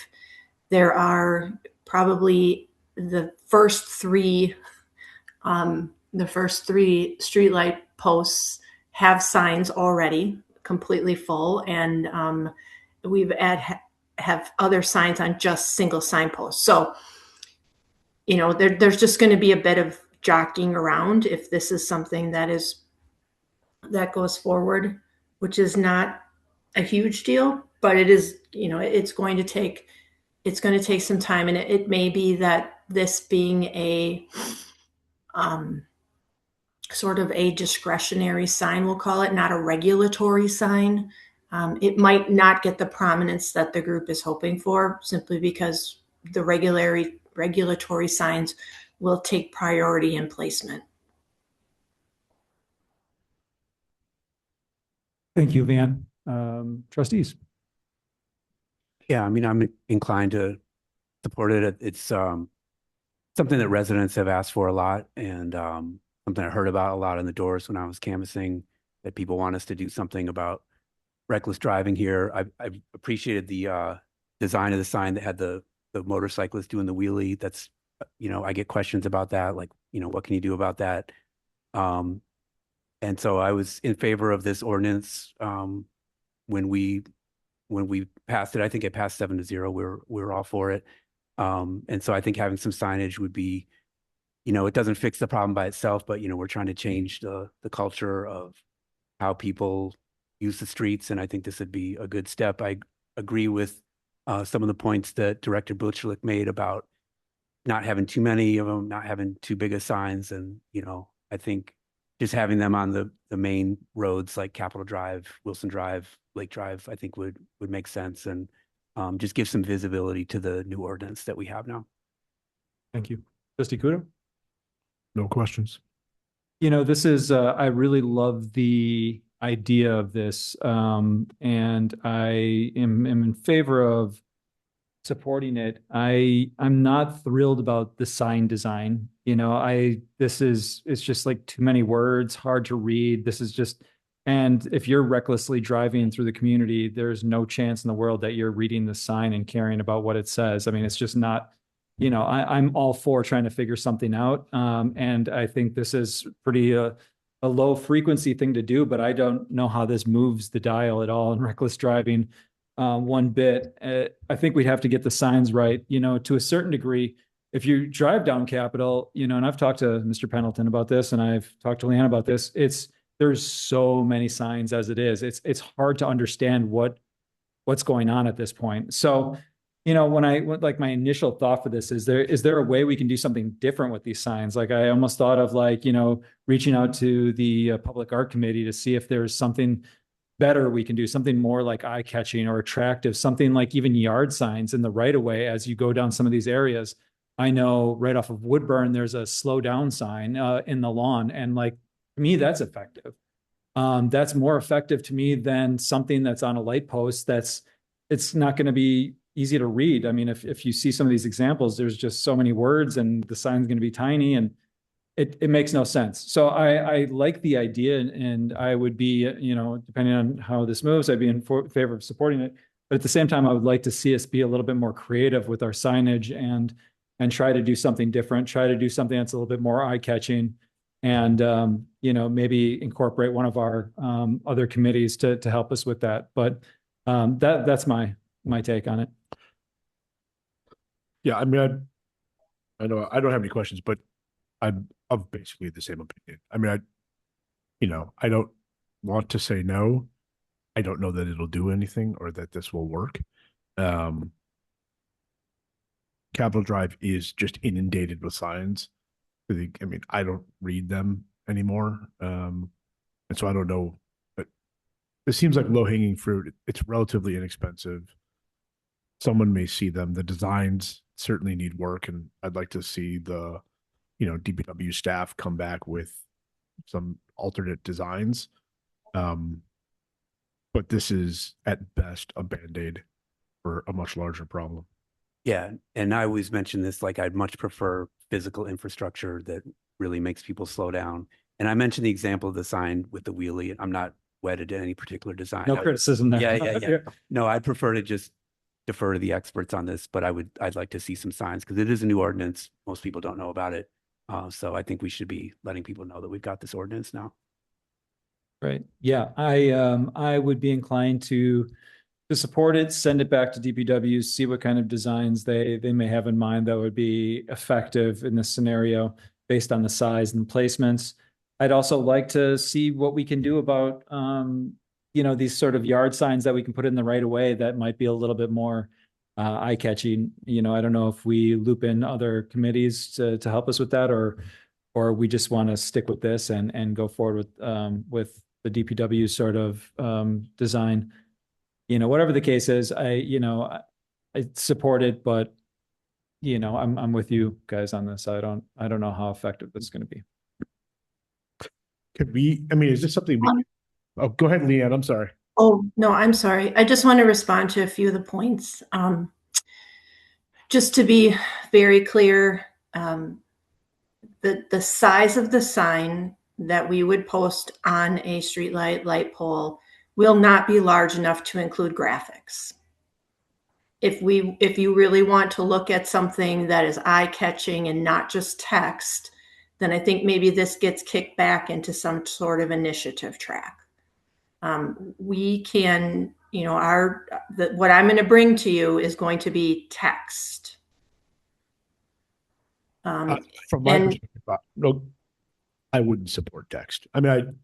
There are probably the first three streetlight posts have signs already completely full, and we've have other signs on just single signposts. So, there's just going to be a bit of jockeying around if this is something that goes forward, which is not a huge deal, but it is, it's going to take some time. And it may be that this being a sort of a discretionary sign, we'll call it, not a regulatory sign. It might not get the prominence that the group is hoping for, simply because the regulatory signs will take priority in placement. Thank you, Van. Trustees. Yeah, I mean, I'm inclined to support it. It's something that residents have asked for a lot, and something I heard about a lot in the doors when I was canvassing, that people want us to do something about reckless driving here. I appreciated the design of the sign that had the motorcyclist doing the wheelie. That's, I get questions about that, like, what can you do about that? And so I was in favor of this ordinance when we passed it. I think it passed 7-0. We're all for it. And so I think having some signage would be, it doesn't fix the problem by itself, but we're trying to change the culture of how people use the streets, and I think this would be a good step. I agree with some of the points that Director Butchlick made about not having too many of them, not having too big of signs, and I think just having them on the main roads like Capitol Drive, Wilson Drive, Lake Drive, I think would make sense, and just give some visibility to the new ordinance that we have now. Thank you. Trustee Kudo? No questions. This is, I really love the idea of this, and I am in favor of supporting it. I'm not thrilled about the sign design. It's just like too many words, hard to read. And if you're recklessly driving through the community, there's no chance in the world that you're reading the sign and caring about what it says. I mean, it's just not, I'm all for trying to figure something out. And I think this is pretty a low frequency thing to do, but I don't know how this moves the dial at all in reckless driving one bit. I think we'd have to get the signs right, to a certain degree. If you drive down Capitol, and I've talked to Mr. Pendleton about this, and I've talked to Leanne about this, there's so many signs as it is. It's hard to understand what's going on at this point. So, like my initial thought for this is there a way we can do something different with these signs? Like I almost thought of like, reaching out to the public art committee to see if there's something better we can do, something more like eye-catching or attractive, something like even yard signs in the right of way as you go down some of these areas. I know right off of Woodburn, there's a slow down sign in the lawn. And like, to me, that's effective. That's more effective to me than something that's on a light post it's not going to be easy to read. I mean, if you see some of these examples, there's just so many words and the sign's going to be tiny and it makes no sense. So I like the idea and I would be, depending on how this moves, I'd be in favor of supporting it. But at the same time, I would like to see us be a little bit more creative with our signage and try to do something different, try to do something that's a little bit more eye-catching and, maybe incorporate one of our other committees to help us with that. But that's my take on it. Yeah, I mean, I know I don't have any questions, but I'm of basically the same opinion. I mean, I don't want to say no. I don't know that it'll do anything or that this will work. Capitol Drive is just inundated with signs. I mean, I don't read them anymore. And so I don't know, but it seems like low-hanging fruit. It's relatively inexpensive. Someone may see them. The designs certainly need work, and I'd like to see the, DPW staff come back with some alternate designs. But this is at best a Band-Aid for a much larger problem. Yeah, and I always mention this, like I'd much prefer physical infrastructure that really makes people slow down. And I mentioned the example of the sign with the wheelie. I'm not wedded to any particular design. No criticism there. Yeah. No, I'd prefer to just defer to the experts on this, but I'd like to see some signs because it is a new ordinance. Most people don't know about it. So I think we should be letting people know that we've got this ordinance now. Right. Yeah. I would be inclined to support it, send it back to DPW, see what kind of designs they may have in mind that would be effective in this scenario based on the size and placements. I'd also like to see what we can do about, these sort of yard signs that we can put in the right of way that might be a little bit more eye-catching. I don't know if we loop in other committees to help us with that or we just want to stick with this and go forward with the DPW sort of design. Whatever the case is, I support it, but I'm with you guys on this. I don't know how effective this is going to be. Is this something oh, go ahead, Leanne. I'm sorry. Oh, no, I'm sorry. I just want to respond to a few of the points. Just to be very clear, the size of the sign that we would post on a streetlight light pole will not be large enough to include graphics. If you really want to look at something that is eye-catching and not just text, then I think maybe this gets kicked back into some sort of initiative track. We can, what I'm going to bring to you is going to be text. From my perspective, no, I wouldn't support text. I mean,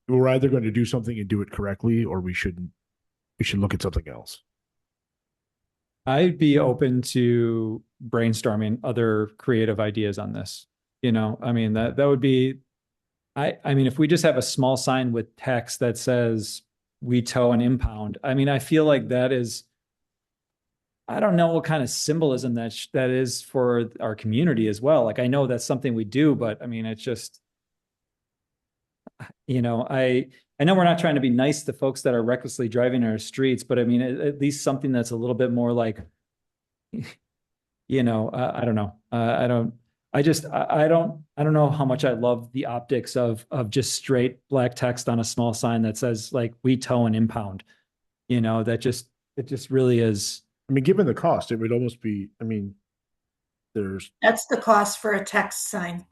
we're either going to do something and do it correctly, or we should look at something else. I'd be open to brainstorming other creative ideas on this. That would be, if we just have a small sign with text that says we tow and impound, I feel like that is, I don't know what kind of symbolism that is for our community as well. Like, I know that's something we do, but it's just, I know we're not trying to be nice to folks that are recklessly driving our streets, but at least something that's a little bit more like, I don't know. I don't know how much I love the optics of just straight black text on a small sign that says like we tow and impound, it just really is. Given the cost, it would almost be, That's the cost for a text sign.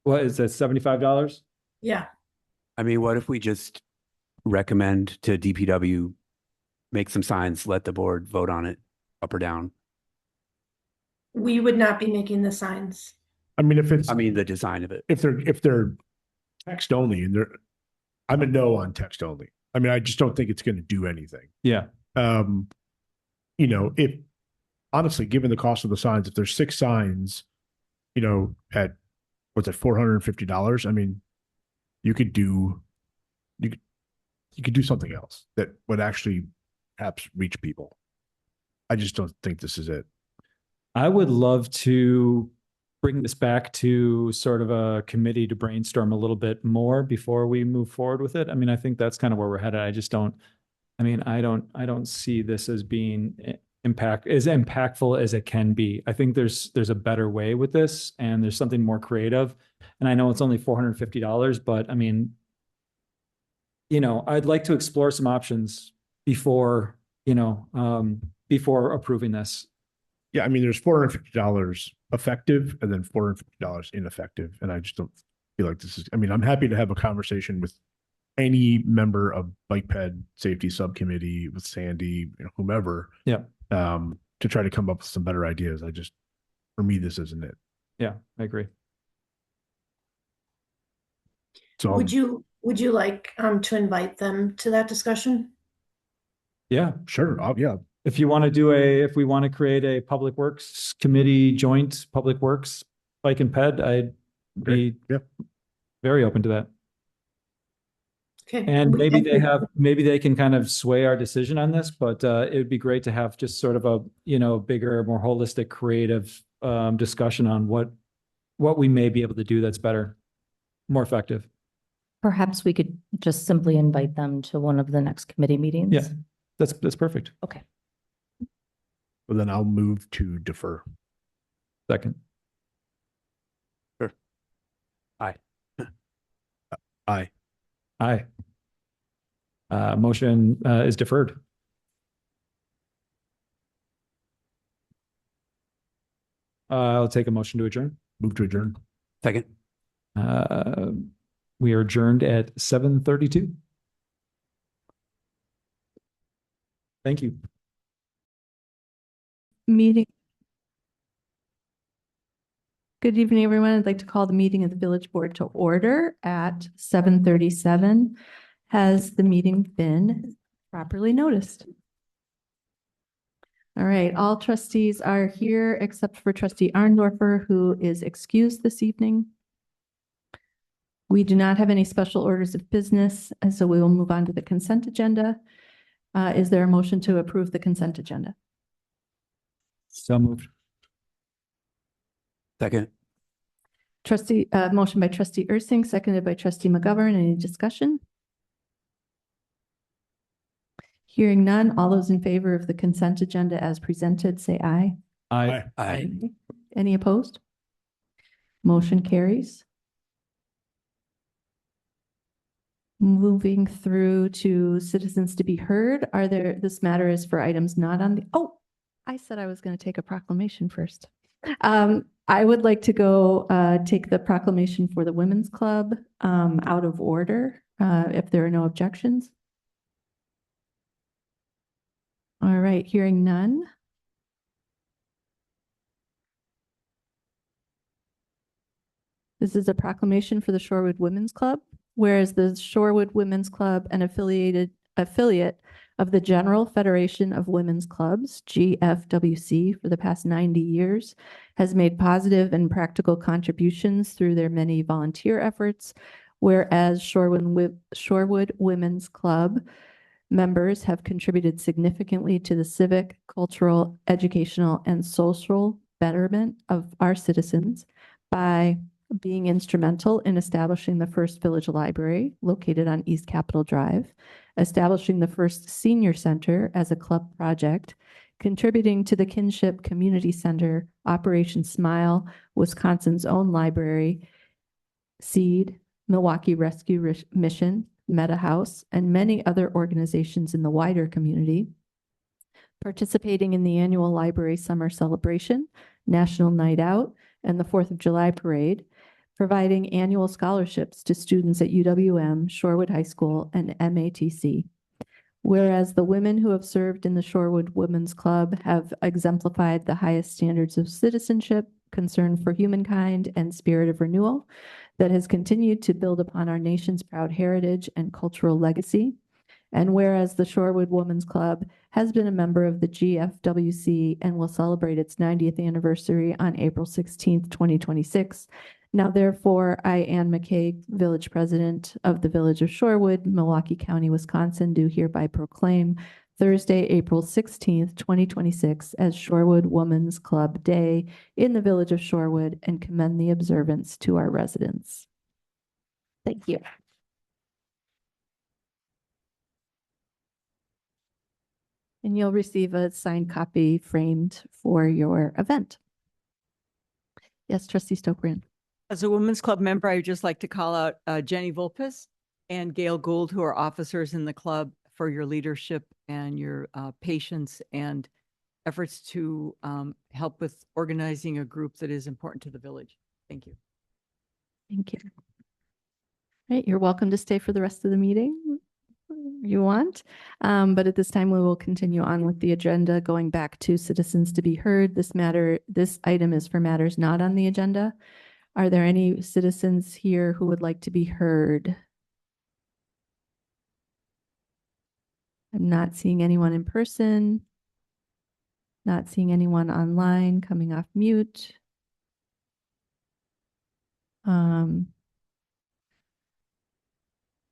What is that, $75? Yeah. What if we just recommend to DPW, make some signs, let the board vote on it, up or down? We would not be making the signs. If it's, the design of it. if they're text only and I'm a no on text only. I just don't think it's going to do anything. Yeah. you know, if honestly, given the cost of the signs, if there's 6 signs, you know, at what's it, $450, I mean, you could do you could do something else that would actually perhaps reach people. I just don't think this is it. I would love to bring this back to sort of a committee to brainstorm a little bit more before we move forward with it. I mean, I think that's kind of where we're headed. I just don't, I mean, I don't see this as being as impactful as it can be. I think there's a better way with this, and there's something more creative. And I know it's only $450, but I mean, you know, I'd like to explore some options before, you know, before approving this. Yeah, I mean, there's $450 effective and then $450 ineffective. And I just don't feel like this is, I mean, I'm happy to have a conversation with any member of Bike Ped Safety Subcommittee, with Sandy, you know, whomever. Yeah. To try to come up with some better ideas. For me, this isn't it. Yeah, I agree. So Would you like to invite them to that discussion? Yeah, sure. Yeah. if you want to if we want to create a public works committee, joint public works, bike and ped, I'd be very open to that. Okay. And maybe they can kind of sway our decision on this, but it would be great to have just sort of a, you know, bigger, more holistic, creative discussion on what we may be able to do that's better, more effective. Perhaps we could just simply invite them to one of the next committee meetings. Yeah, that's perfect. Okay. Well, then I'll move to defer. Second. Sure. Aye. Aye. Aye. Motion is deferred. I'll take a motion to adjourn. Move to adjourn. Second. We are adjourned at 7:32. Thank you. Meeting. Good evening, everyone. I'd like to call the meeting of the Village Board to order at 7:37. Has the meeting been properly noticed? All right, all trustees are here except for trustee Arndorfer, who is excused this evening. We do not have any special orders of business, and so we will move on to the consent agenda. Is there a motion to approve the consent agenda? So moved. Second. Motion by trustee Ursing, seconded by trustee McGovern. Any discussion? Hearing none, all those in favor of the consent agenda as presented, say aye. Aye. Aye. Any opposed? Motion carries. Moving through to citizens to be heard. This matter is for items not on the, I said I was going to take a proclamation first. I would like to go take the proclamation for the Women's Club out of order, if there are no objections. All right, hearing none. This is a proclamation for the Shorewood Women's Club, whereas the Shorewood Women's Club, an affiliate of the General Federation of Women's Clubs, GFWC, for the past 90 years, has made positive and practical contributions through their many volunteer efforts, whereas Shorewood Women's Club members have contributed significantly to the civic, cultural, educational, and social betterment of our citizens by being instrumental in establishing the first village library located on East Capitol Drive, establishing the first senior center as a club project, contributing to the Kinship Community Center, Operation Smile, Wisconsin's own library, SEED, Milwaukee Rescue Mission, Meta House, and many other organizations in the wider community, participating in the annual library summer celebration, National Night Out, and the 4th of July parade, providing annual scholarships to students at UWM, Shorewood High School, and MATC. Whereas the women who have served in the Shorewood Women's Club have exemplified the highest standards of citizenship, concern for humankind, and spirit of renewal that has continued to build upon our nation's proud heritage and cultural legacy. And whereas the Shorewood Women's Club has been a member of the GFWC and will celebrate its 90th anniversary on April 16th, 2026. Now therefore, I, Ann McKay, Village President of the Village of Shorewood, Milwaukee County, Wisconsin, do hereby proclaim Thursday, April 16th, 2026 as Shorewood Women's Club Day in the Village of Shorewood and commend the observance to our residents. Thank you. And you'll receive a signed copy framed for your event. Yes, Trustee Stokbrand. As a Women's Club member, I would just like to call out Jenny Volpes and Gail Gould, who are officers in the club, for your leadership and your patience and efforts to help with organizing a group that is important to the village. Thank you. Thank you. All right, you're welcome to stay for the rest of the meeting you want. But at this time, we will continue on with the agenda, going back to citizens to be heard. This item is for matters not on the agenda. Are there any citizens here who would like to be heard? I'm not seeing anyone in person. Not seeing anyone online coming off mute.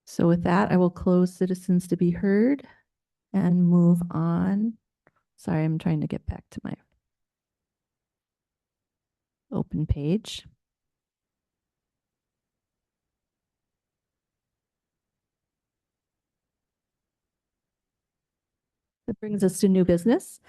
So with that, I will close citizens to be heard and move on. Sorry, I'm trying to get back to my open page. That brings us to new business.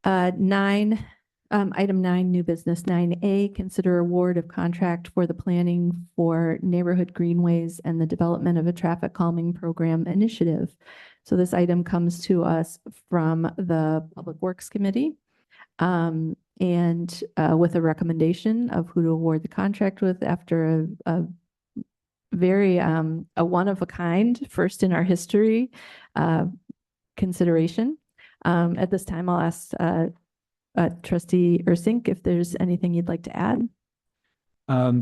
Item 9, new business. 9A, consider award of contract for the planning for neighborhood greenways and the development of a traffic calming program initiative. So this item comes to us from the Public Works Committee. And with a recommendation of who to award the contract with after a very a one of a kind, first in our history consideration. At this time, I'll ask Trustee Ursink if there's anything you'd like to add.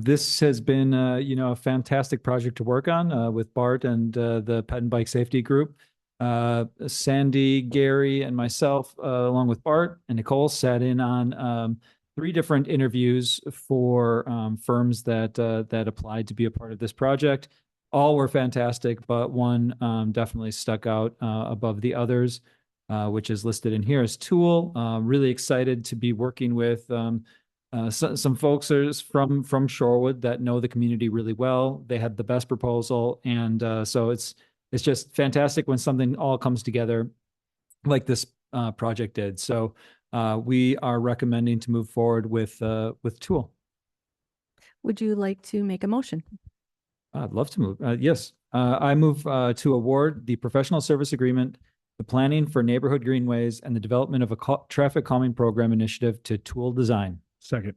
This has been, a fantastic project to work on with Bart and the Pet and Bike Safety Group. Sandy, Gary, and myself, along with Bart and Nicole, sat in on 3 different interviews for firms that applied to be a part of this project. All were fantastic, but one definitely stuck out above the others, which is listed in here as Tool. Really excited to be working with some folks from Shorewood that know the community really well. They had the best proposal, and so it's just fantastic when something all comes together like this project did. So we are recommending to move forward with Tool. Would you like to make a motion? I'd love to move. Yes, I move to award the professional service agreement, the planning for neighborhood greenways, and the development of a traffic calming program initiative to Tool Design. Second.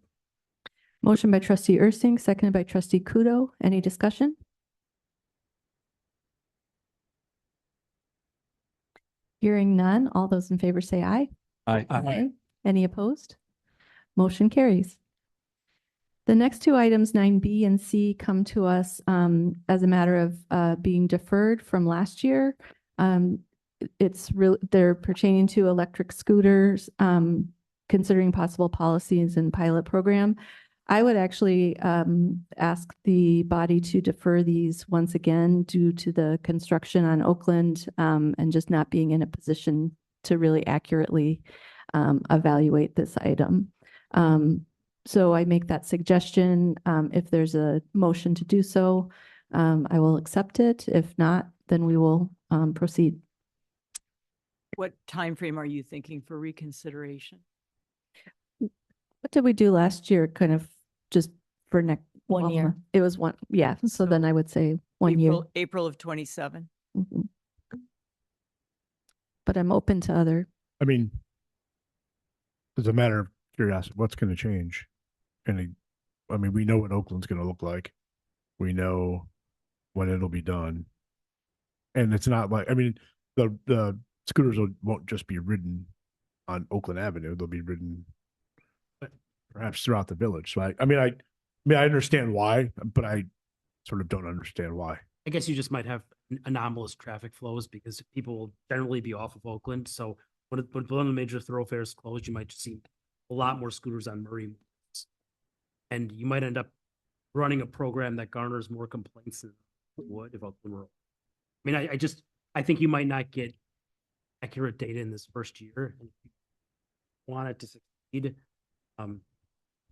Motion by Trustee Ursink, seconded by Trustee Kudo. Any discussion? Hearing none, all those in favor say aye. Aye. Any opposed? Motion carries. The next 2 items, 9B and C, come to us as a matter of being deferred from last year. They're pertaining to electric scooters, considering possible policies and pilot program. I would actually ask the body to defer these once again due to the construction on Oakland and just not being in a position to really accurately evaluate this item. So I make that suggestion. If there's a motion to do so, I will accept it. If not, then we will proceed. What time frame are you thinking for reconsideration? What did we do last year? Kind of just for next 1 year. It was one, yeah. So So then I would say 1 year. April of 27. Mhm. But I'm open to other. I mean, it's a matter of curiosity. What's going to change? I mean, we know what Oakland's going to look like. We know when it'll be done. And it's not like, I mean, the scooters won't just be ridden on Oakland Avenue. They'll be ridden perhaps throughout the village. So I mean, I understand why, but I sort of don't understand why. I guess you just might have anomalous traffic flows because people will generally be off of Oakland. So when one of the major thoroughfares closed, you might just see a lot more scooters on Murray. And you might end up running a program that garners more complaints than it would if Oakland were. I mean, I think you might not get accurate data in this first year. And if you want it to succeed,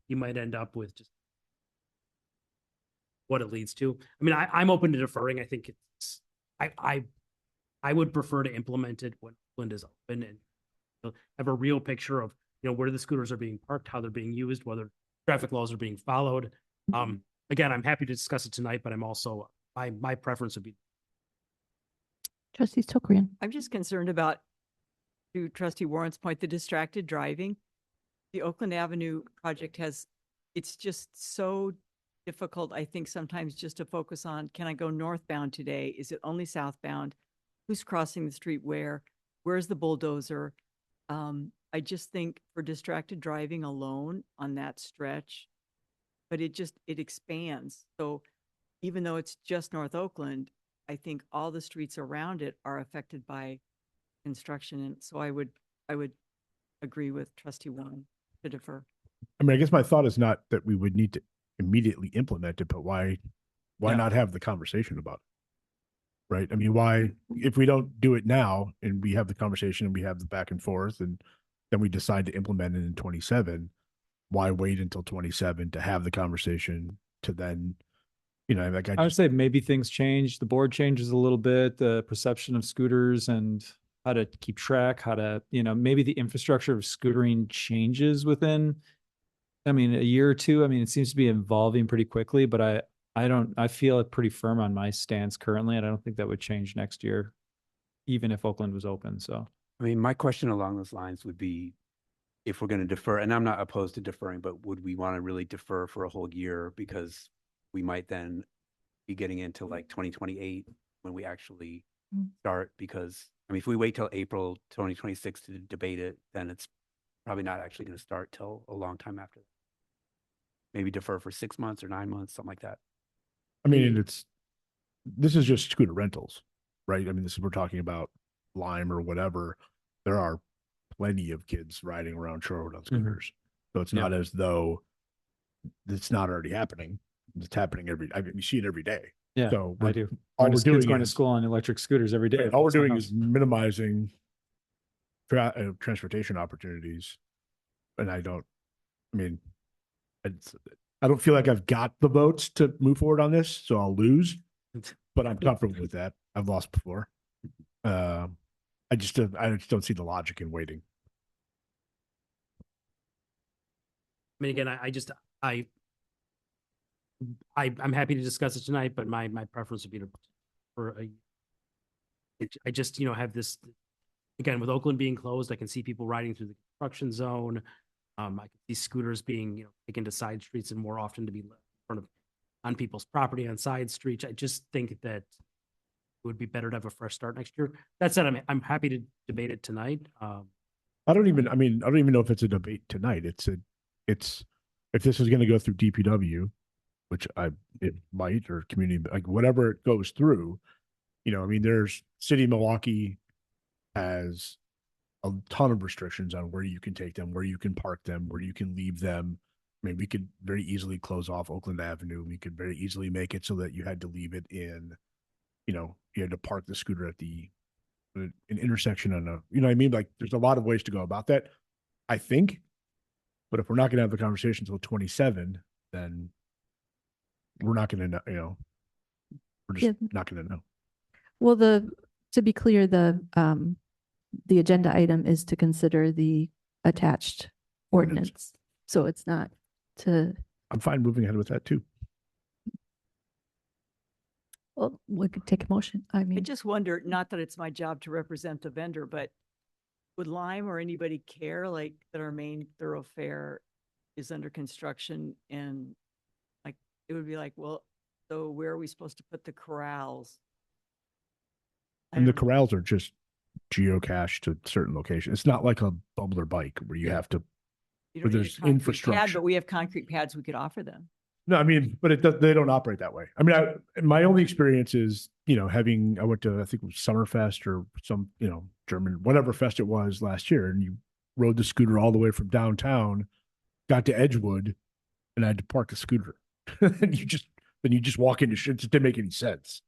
you might end up with just what it leads to. I mean, I'm open to deferring. I think I would prefer to implement it when Oakland is open and have a real picture of, where the scooters are being parked, how they're being used, whether traffic laws are being followed. Again, I'm happy to discuss it tonight, but I'm also, my preference would be. Trustee Tokrian. I'm just concerned about, to Trustee Warren's point, the distracted driving. The Oakland Avenue project it's just so difficult, I think, sometimes just to focus on, can I go northbound today? Is it only southbound? Who's crossing the street where? Where's the bulldozer? I just think for distracted driving alone on that stretch, but it expands. So even though it's just North Oakland, I think all the streets around it are affected by construction. And so I would agree with Trustee Warren to defer. I mean, I guess my thought is not that we would need to immediately implement it, but why not have the conversation about it? Right? I mean, why, if we don't do it now and we have the conversation and we have the back and forth and then we decide to implement it in 27, why wait until 27 to have the conversation to then, like I would say maybe things change. The board changes a little bit, the perception of scooters and how to keep track, how to, maybe the infrastructure of scootering changes within, a year or two. It seems to be evolving pretty quickly, but I feel pretty firm on my stance currently, and I don't think that would change next year, even if Oakland was open. So, my question along those lines would be, if we're going to defer, and I'm not opposed to deferring, but would we want to really defer for a whole year? Because we might then be getting into like 2028 when we actually start. Because if we wait till April 2026 to debate it, then it's probably not actually going to start till a long time after that. Maybe defer for 6 months or 9 months, something like that. This is just scooter rentals, right? We're talking about Lime or whatever. There are plenty of kids riding around Shorewood on scooters. So it's not as though it's not already happening. It's happening you see it every day. Yeah, so I do. All we're doing going to is school on electric scooters every day. all we're doing is minimizing transportation opportunities. And I don't feel like I've got the votes to move forward on this, so I'll lose, but I'm comfortable with that. I've lost before. I just don't see the logic in waiting. Again, I'm happy to discuss it tonight, but my preference would be I just, have this, again, with Oakland being closed, I can see people riding through the construction zone. I can see scooters being, taken to side streets and more often to be left in front of on people's property on side streets. I just think that it would be better to have a fresh start next year. That said, I'm happy to debate it tonight. I don't even know if it's a debate tonight. It's if this is going to go through DPW, which it might, or community, like whatever it goes through, there's City of Milwaukee has a ton of restrictions on where you can take them, where you can park them, where you can leave them. We could very easily close off Oakland Avenue. We could very easily make it so that you had to leave it in, you had to park the scooter at an intersection on like there's a lot of ways to go about that, I think. But if we're not going to have the conversation until 27, then we're not going to know, we're just not going to know. Well, to be clear, the agenda item is to consider the attached ordinance. So it's not to. I'm fine moving ahead with that too. Well, we could take a motion. I just wonder, not that it's my job to represent the vendor, but would Lime or anybody care like that our main thoroughfare is under construction and like it would be like, well, so where are we supposed to put the corrals? And the corrals are just geocached to certain locations. It's not like a bubbler bike where you have to, You where don't need a there's concrete infrastructure. pad, but we have concrete pads we could offer them. No, but they don't operate that way. My only experience is, I went to, I think it was Summerfest or some, German, whatever fest it was last year, and you rode the scooter all the way from downtown, got to Edgewood, and I had to park the scooter. And you just walk into, it just didn't make any sense.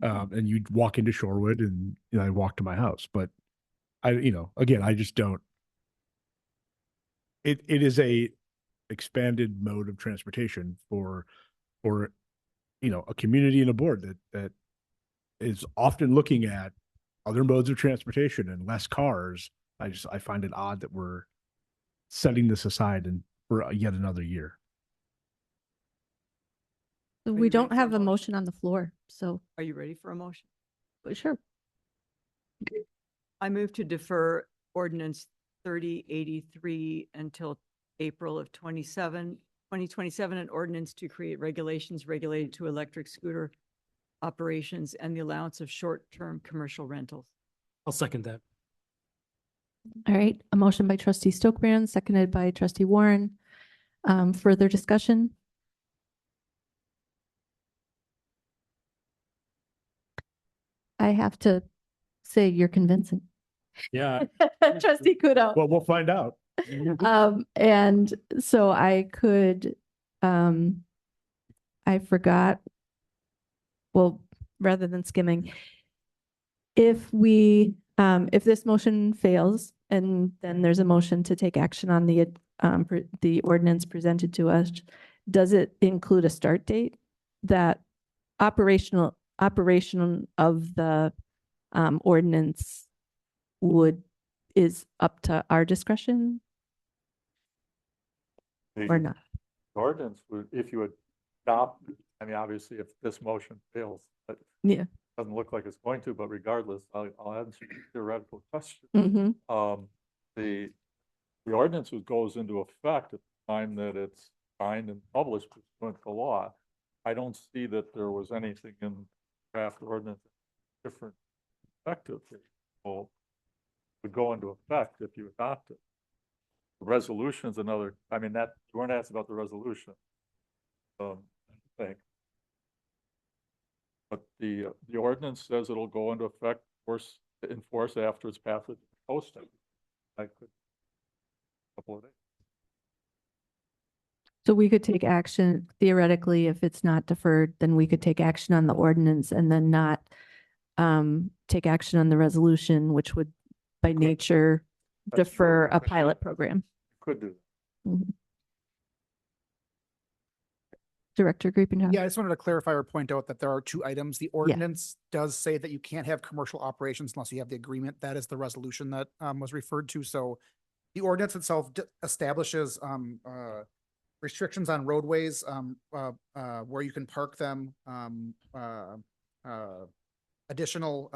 And you'd walk into Shorewood and, I walk to my house, but again, I just don't. It is a expanded mode of transportation for a community and a board that is often looking at other modes of transportation and less cars. I find it odd that we're setting this aside and for yet another year. So Are we you don't ready for a have a motion? motion on the floor, so Are you ready for a motion? sure. I move to defer ordinance 3083 until April of 2027, an ordinance to create regulations related to electric scooter operations and the allowance of short-term commercial rentals. I'll second that. All right, a motion by trustee Stokbrand, seconded by trustee Warren. Further discussion? I have to say you're convincing. Yeah. Trustee Kudo. Well, we'll find out. And so I could, I forgot, well, rather than skimming, if this motion fails and then there's a motion to take action on the ordinance presented to us, does it include a start date? That operation of the ordinance is up to our discretion or not? Ordinance would, if you adopt, I mean, obviously, if this motion fails, but Yeah. doesn't look like it's going to, but regardless, I'll answer your theoretical question. Mm-hmm. The ordinance goes into effect at the time that it's signed and published pursuant to law. I don't see that there was anything in draft ordinance different effective. Well, would go into effect if you adopt it. The resolution's another, I mean, that, you weren't asked about the resolution. I think. But the ordinance says it'll go into effect, enforce after its passage posted. I could, couple of days. So we could take action theoretically, if it's not deferred, then we could take action on the ordinance and then not take action on the resolution, which would by nature That's defer true. a pilot program. Could do. Mhm. Director Griepenhoff. Yeah, I just wanted to clarify or point out that there are two items. The ordinance does say that you can't have commercial operations unless you have the agreement. That is the resolution that was referred to. So the ordinance itself establishes restrictions on roadways where you can park them, additional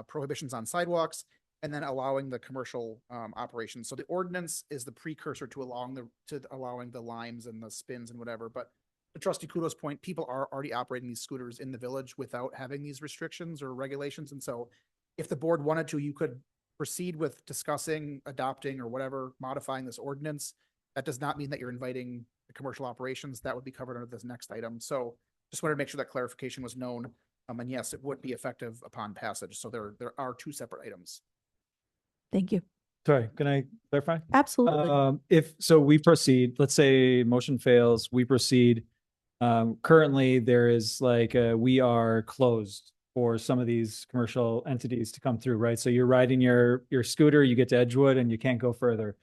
prohibitions on sidewalks, and then allowing the commercial operations. So the ordinance is the precursor to allowing the limes and the spins and whatever. But to Trustee Kudo's point, people are already operating these scooters in the village without having these restrictions or regulations. And so if the board wanted to, you could proceed with discussing, adopting, or whatever, modifying this ordinance. That does not mean that you're inviting the commercial operations. That would be covered under this next item. So just wanted to make sure that clarification was known. And yes, it would be effective upon passage. So there are two separate items. Thank you. Sorry, can I clarify? Absolutely. If so, we proceed, let's say motion fails, we proceed. Currently there is we are closed for some of these commercial entities to come through, right? So you're riding your scooter, you get to Edgewood and you can't go further.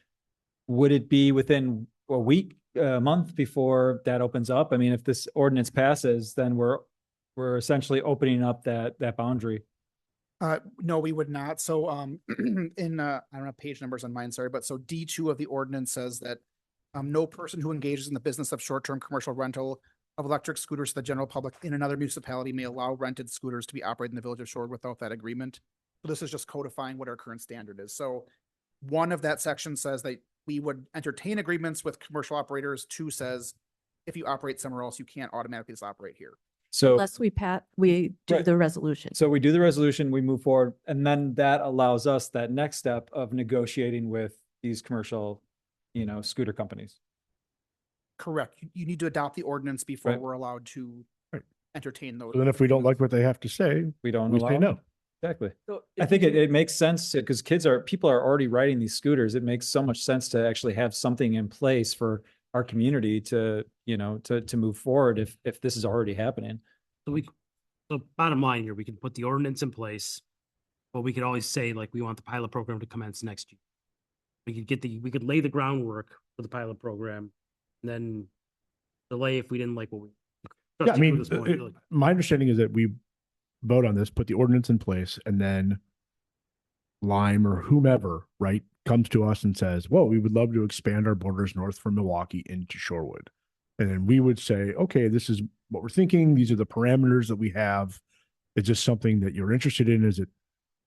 Would it be within a week, a month before that opens up? I mean, if this ordinance passes, then we're essentially opening up that boundary. No, we would not. So in I don't have page numbers on mine, sorry, but so D2 of the ordinance says that no person who engages in the business of short-term commercial rental of electric scooters to the general public in another municipality may allow rented scooters to be operated in the village of Shorewood without that agreement. So this is just codifying what our current standard is. So one of that section says that we would entertain agreements with commercial operators. Two says if you operate somewhere else, you can't automatically just operate here. So Unless we do Right. the resolution. So we do the resolution, we move forward, and then that allows us that next step of negotiating with these commercial, scooter companies. Correct. You need to adopt the ordinance before Right. we're allowed to entertain those. So then if we don't like what they have to say, We don't we allow say them. no. Exactly. So I if think you- it makes sense because people are already riding these scooters. It makes so much sense to actually have something in place for our community to, to move forward if this is already happening. So bottom line here, we can put the ordinance in place, but we could always say like, we want the pilot program to commence next year. We could lay the groundwork for the pilot program and then delay if we didn't like what we. Yeah, I Trustee mean, Kudus wanted, really. my understanding is that we vote on this, put the ordinance in place, and then Lime or whomever, right, comes to us and says, well, we would love to expand our borders north from Milwaukee into Shorewood. And then we would say, okay, this is what we're thinking. These are the parameters that we have. Is this something that you're interested in? Is it,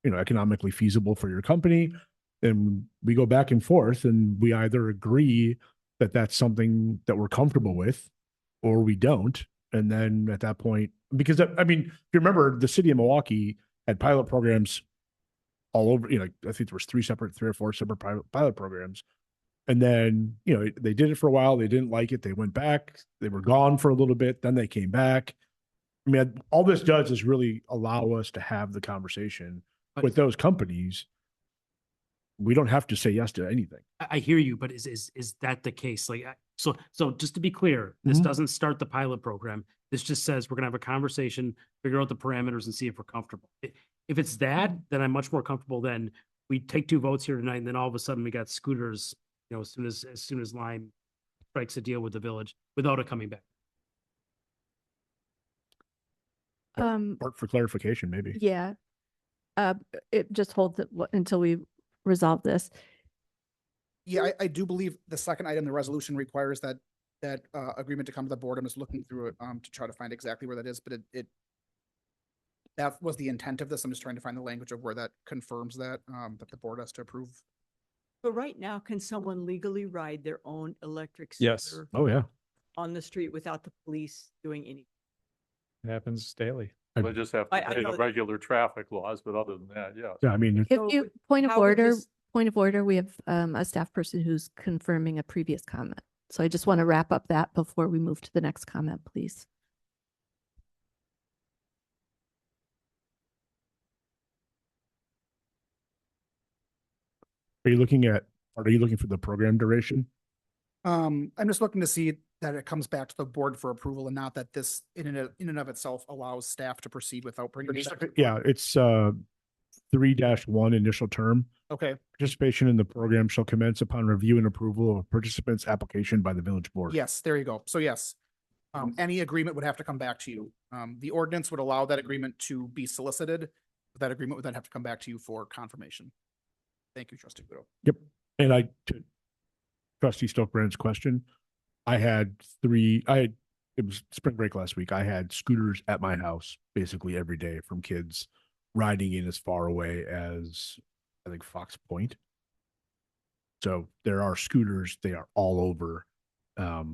economically feasible for your company? And we go back and forth and we either agree that that's something that we're comfortable with or we don't. And then at that point, because I mean, if you remember, the city of Milwaukee had pilot programs all over, I think there was 3 or 4 separate pilot programs. And then, they did it for a while. They didn't like it. They went back. They were gone for a little bit. Then they came back. I mean, all this does is really allow us to have the conversation with those companies. We don't have to say yes to anything. I hear you, but is that the case? Like, so just to be clear, this Mhm. doesn't start the pilot program. This just says we're gonna have a conversation, figure out the parameters and see if we're comfortable. If it's that, then I'm much more comfortable than we take 2 votes here tonight and then all of a sudden we got scooters, as soon as Lime strikes a deal with the village without it coming back. Or for clarification, maybe. Yeah. It just holds it until we resolve this. Yeah, I do believe the second item, the resolution requires that agreement to come to the board. I'm just looking through it to try to find exactly where that is, but that was the intent of this. I'm just trying to find the language of where that confirms that the board has to approve. But right now, can someone legally ride their own electric Yes. scooter Oh, yeah. on the street without the police doing anything? It happens daily. They just have to I obey know the that- regular traffic laws, but other than that, yes. Yeah, I mean, If So, you, but point of how would order, this- we have a staff person who's confirming a previous comment. So I just want to wrap up that before we move to the next comment, please. are you looking for the program duration? I'm just looking to see that it comes back to the board for approval and not that this in and of itself allows staff to proceed without bringing it back to the Yeah, board. it's 3-1 initial term. Okay, Participation in the program shall commence upon review and approval of a participant's application by the village board. yes, there you go. So yes, any agreement would have to come back to you. The ordinance would allow that agreement to be solicited. But that agreement would then have to come back to you for confirmation. Thank you, trustee Widow. Yep. And to trustee Stokebrand's question, it was spring break last week. I had scooters at my house basically every day from kids riding in as far away as, I think, Fox Point. So there are scooters, they are all over. As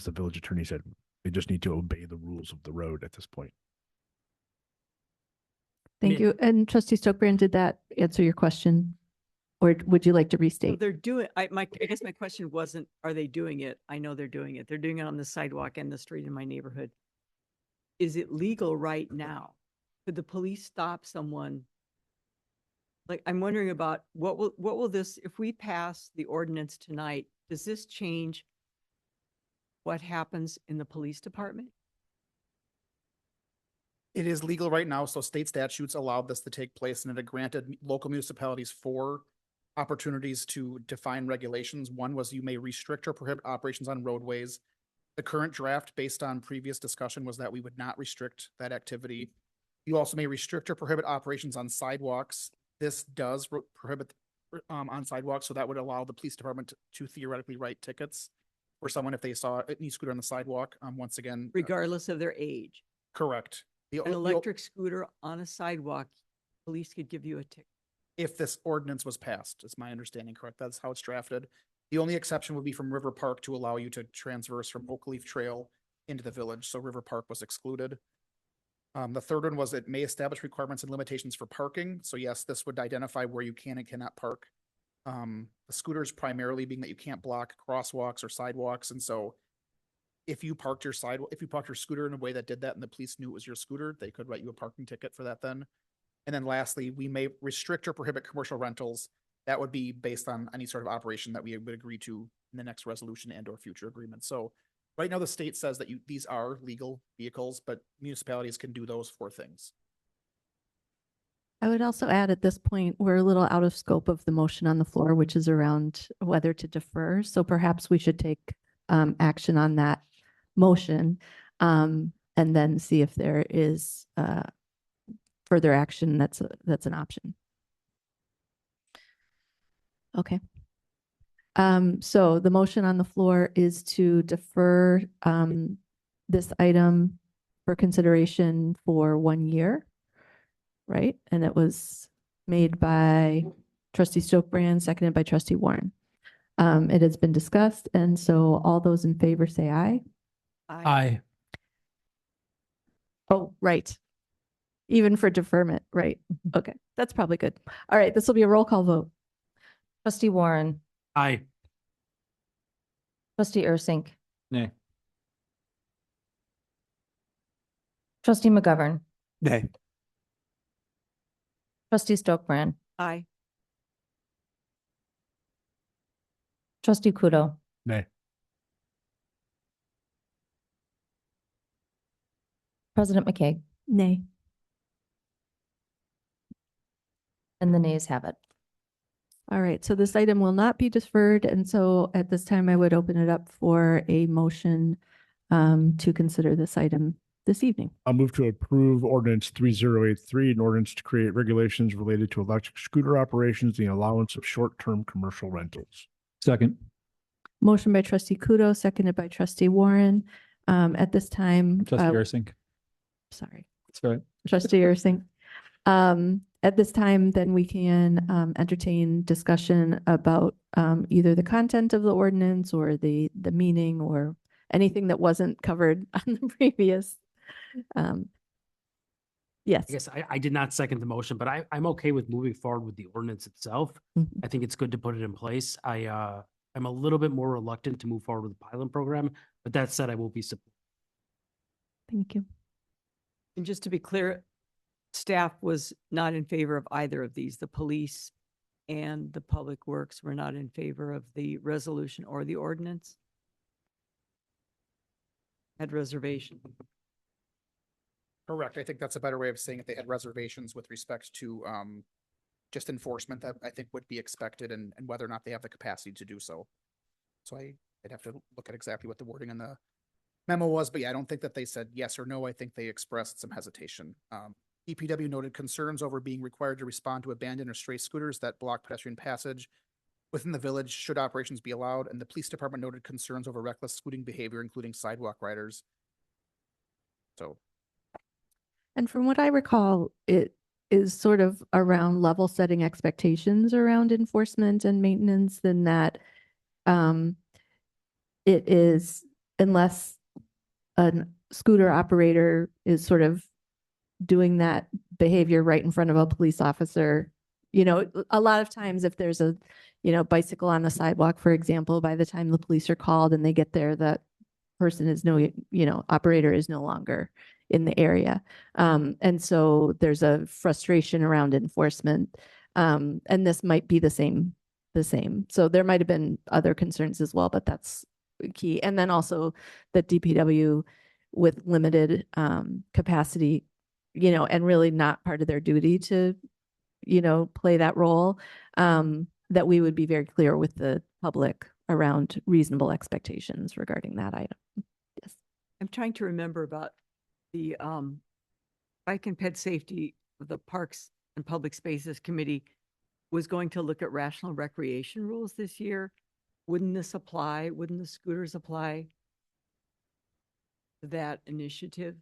the village attorney said, they just need to obey the rules of the road at this point. Thank you. And trustee Stokebrand, did that answer your question? Or would you like to So restate? they're doing, I guess my question wasn't, are they doing it? I know they're doing it. They're doing it on the sidewalk and the street in my neighborhood. Is it legal right now? Could the police stop someone? Like, I'm wondering about what will this, if we pass the ordinance tonight, does this change what happens in the police department? It is legal right now, so state statutes allowed this to take place and it granted local municipalities 4 opportunities to define regulations. One was you may restrict or prohibit operations on roadways. The current draft, based on previous discussion, was that we would not restrict that activity. You also may restrict or prohibit operations on sidewalks. This does prohibit on sidewalks, so that would allow the police department to theoretically write tickets for someone if they saw an e-scooter on the sidewalk. Once again, Regardless of their age? correct. An electric scooter on a sidewalk, police could give you a ticket. If this ordinance was passed, is my understanding correct? That's how it's drafted. The only exception would be from River Park to allow you to transverse from Oak Leaf Trail into the village, so River Park was excluded. The third one was it may establish requirements and limitations for parking. So yes, this would identify where you can and cannot park. The scooters primarily being that you can't block crosswalks or sidewalks, and so if you parked your if you parked your scooter in a way that did that and the police knew it was your scooter, they could write you a parking ticket for that then. And then lastly, we may restrict or prohibit commercial rentals. That would be based on any sort of operation that we would agree to in the next resolution and or future agreement. So right now the state says that these are legal vehicles, but municipalities can do those 4 things. I would also add at this point, we're a little out of scope of the motion on the floor, which is around whether to defer. So perhaps we should take action on that motion and then see if there is further action that's an option. Okay. So the motion on the floor is to defer this item for consideration for 1 year. Right? And it was made by trustee Stokebrand, seconded by trustee Warren. It has been discussed. And so all those in favor say aye. Aye. Oh, right. Even for deferment, right? Okay, that's probably good. All right, this will be a roll call vote. Trustee Warren, Aye. trustee Ursink, Nay. trustee McGovern, Nay. trustee Stokebrand, Aye. trustee Kudo, Nay. President McKay, Nay. and the nays have it. All right, so this item will not be deferred. And so at this time, I would open it up for a motion to consider this item this evening. I'll move to approve ordinance 3083, an ordinance to create regulations related to electric scooter operations and the allowance of short-term commercial rentals. Second. Motion by trustee Kudo, seconded by trustee Warren. At this time, Trustee Ursink. sorry, That's right. trustee Ursink. At this time, then we can entertain discussion about either the content of the ordinance or the meaning or anything that wasn't covered on the previous. Yes. I guess I did not second the motion, but I'm okay with moving forward with the ordinance itself. Mhm. I think it's good to put it in place. I'm a little bit more reluctant to move forward with the pilot program, but that said, I will be supportive. Thank you. And just to be clear, staff was not in favor of either of these. The police and the public works were not in favor of the resolution or the ordinance. Had reservation. Correct. I think that's a better way of saying if they had reservations with respect to just enforcement that I think would be expected and whether or not they have the capacity to do so. So I'd have to look at exactly what the wording in the memo was, but yeah, I don't think that they said yes or no. I think they expressed some hesitation. DPW noted concerns over being required to respond to abandoned or stray scooters that block pedestrian passage within the village should operations be allowed, and the police department noted concerns over reckless scooting behavior, including sidewalk riders. So. And from what I recall, it is sort of around level setting expectations around enforcement and maintenance, than that it is, unless a scooter operator is sort of doing that behavior right in front of a police officer. You know, a lot of times if there's a, bicycle on the sidewalk, for example, by the time the police are called and they get there, that person is operator is no longer in the area. And so there's a frustration around enforcement. And this might be the same. So there might have been other concerns as well, but that's key. And then also the DPW with limited capacity, and really not part of their duty to, play that role, that we would be very clear with the public around reasonable expectations regarding that item. Yes. I'm trying to remember about the Bike and Ped Safety, the Parks and Public Spaces Committee was going to look at rational recreation rules this year. Wouldn't this apply? Wouldn't the scooters apply to that initiative?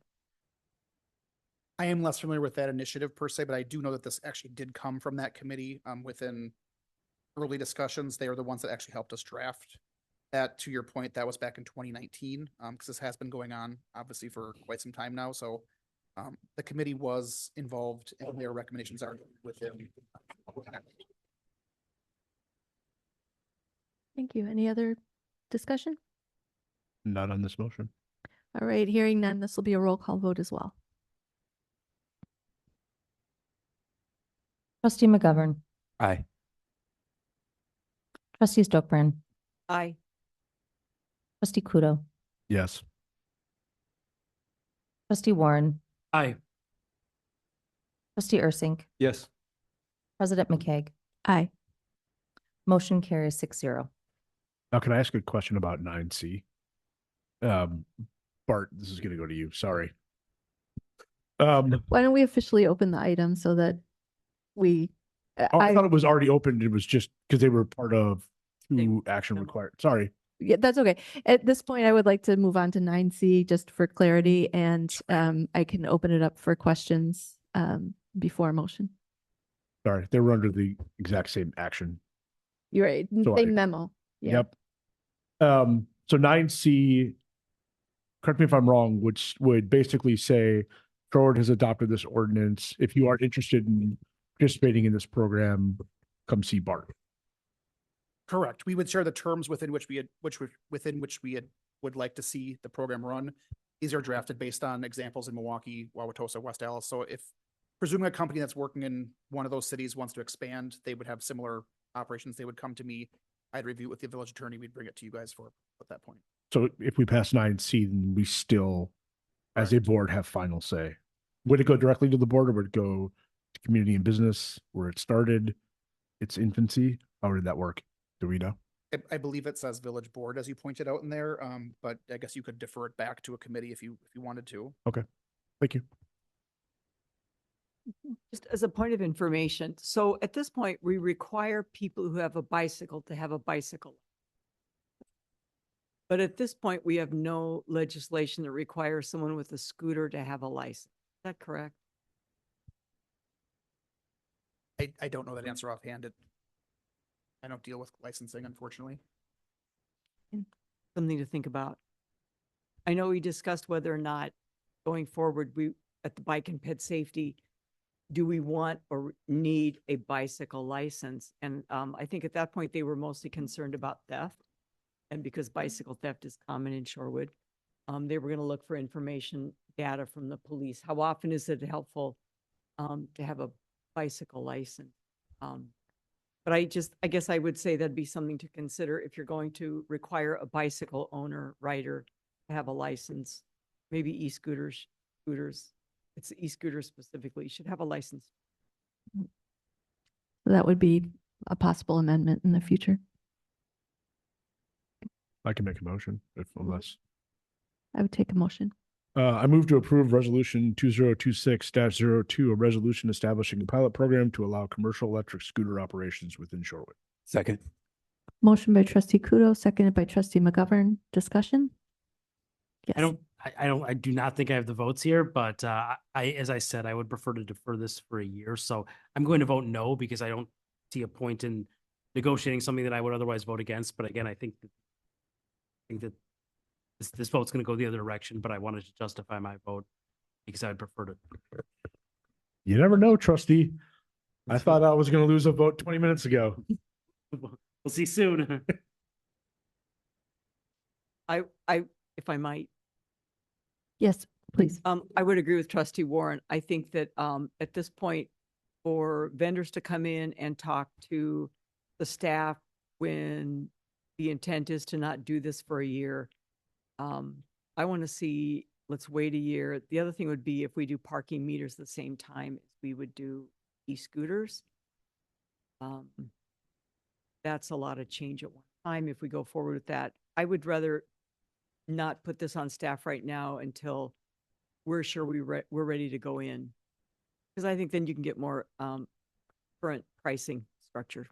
I am less familiar with that initiative per se, but I do know that this actually did come from that committee within early discussions. They are the ones that actually helped us draft that. To your point, that was back in 2019, because this has been going on obviously for quite some time now. So the committee was involved and their recommendations are within. Thank you. Any other discussion? None on this motion. All right, hearing none, this will be a roll call vote as well. Trustee McGovern, Aye. trustee Stokbrand, Aye. trustee Kudo, Yes. trustee Warren, Aye. trustee Ursink, Yes. president McKeag. Aye. Motion carries 6-0. Now, can I ask a question about 9C? Bart, this is gonna go to you, sorry. Why don't we officially open the item so that we, Oh, I thought it was already opened. It was just because they were part of two action memo. required. Sorry. yeah, that's okay. At this point, I would like to move on to 9C just for clarity, and I can open it up for questions before a motion. Sorry. They were under the exact same action. You're right, So same I- memo. Yeah. Yep. So 9C, correct me if I'm wrong, which would basically say Shorewood has adopted this ordinance. If you are interested in participating in this program, come see Bart. Correct. We would share the terms within which would like to see the program run. These are drafted based on examples in Milwaukee, Wauwatosa, West Allis. So if presuming a company that's working in one of those cities wants to expand, they would have similar operations. They would come to me. I'd review it with the village attorney. We'd bring it to you guys for at that point. So if we pass 9C, then we still, as a board, have final say. Would it go directly to the board or would it go to community and business where it started, its infancy? How did that work? Do we know? I believe it says village board, as you pointed out in there, but I guess you could defer it back to a committee if you wanted to. Okay, thank you. Just as a point of information, so at this point, we require people who have a bicycle to have a bicycle. But at this point, we have no legislation that requires someone with a scooter to have a license. Is that correct? I don't know that answer offhand. I don't deal with licensing, unfortunately. Something to think about. I know we discussed whether or not going forward, at the bike and ped safety, do we want or need a bicycle license? And I think at that point, they were mostly concerned about theft. And because bicycle theft is common in Shorewood, they were going to look for information, data from the police. How often is it helpful to have a bicycle license? But I guess I would say that'd be something to consider if you're going to require a bicycle owner, rider to have a license, maybe e-scooters, it's e-scooters specifically, should have a license. That would be a possible amendment in the future. I can make a motion unless. I would take a motion. I move to approve resolution 2026-02, a resolution establishing a pilot program to allow commercial electric scooter operations within Shorewood. Second. Motion by trustee Kudo, seconded by trustee McGovern. Discussion? Yes. I do not think I have the votes here, but as I said, I would prefer to defer this for a year. So I'm going to vote no because I don't see a point in negotiating something that I would otherwise vote against. But again, I think that this vote's going to go the other direction, but I wanted to justify my vote because I'd prefer to. You never know, trustee. I thought I was going to lose a vote 20 minutes ago. We'll see soon. If I might, Yes, please. I would agree with trustee Warren. I think that at this point, for vendors to come in and talk to the staff when the intent is to not do this for a year, I want to see, let's wait a year. The other thing would be if we do parking meters at the same time as we would do e-scooters. That's a lot of change at one time. If we go forward with that, I would rather not put this on staff right now until we're sure we're ready to go in. Because I think then you can get more current pricing structure.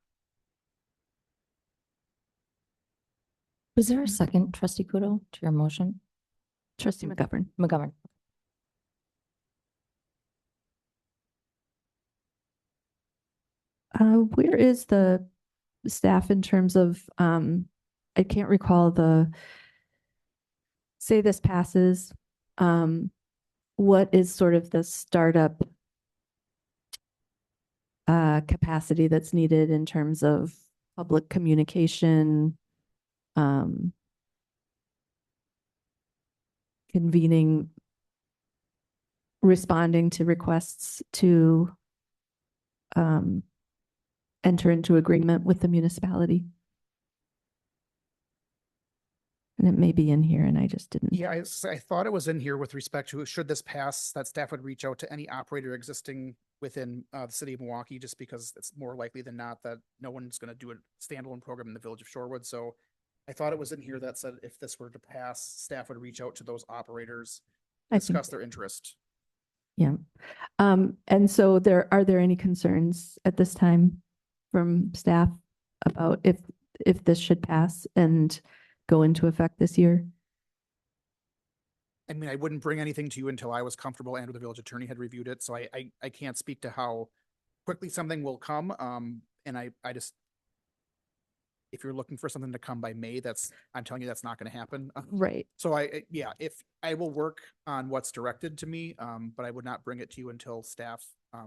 Was there a second, trustee Kudo, to your motion? Trustee McGovern. McGovern. Where is the staff in terms of, I can't recall say this passes, what is sort of the startup capacity that's needed in terms of public communication? convening, responding to requests to enter into agreement with the municipality. And it may be in here and I just didn't. Yeah, I thought it was in here with respect to, should this pass, that staff would reach out to any operator existing within the city of Milwaukee, just because it's more likely than not that no one's going to do a standalone program in the village of Shorewood. So I thought it was in here that said if this were to pass, staff would reach out to those operators, I think- discuss their interest. Yeah. And so are there any concerns at this time from staff about if this should pass and go into effect this year? I mean, I wouldn't bring anything to you until I was comfortable and the village attorney had reviewed it. So I can't speak to how quickly something will come. And I just, if you're looking for something to come by May, I'm telling you, that's not going to happen. Right. So yeah, if I will work on what's directed to me, but I would not bring it to you until staff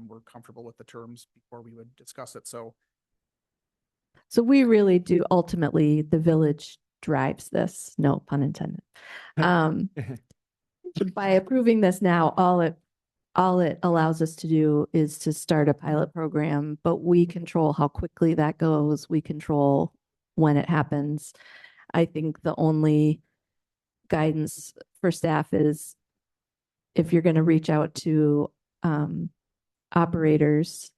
were comfortable with the terms before we would discuss it. So we really do, ultimately, the village drives this, no pun intended. By approving this now, all it allows us to do is to start a pilot program, but we control how quickly that goes. We control when it happens. I think the only guidance for staff is if you're going to reach out to operators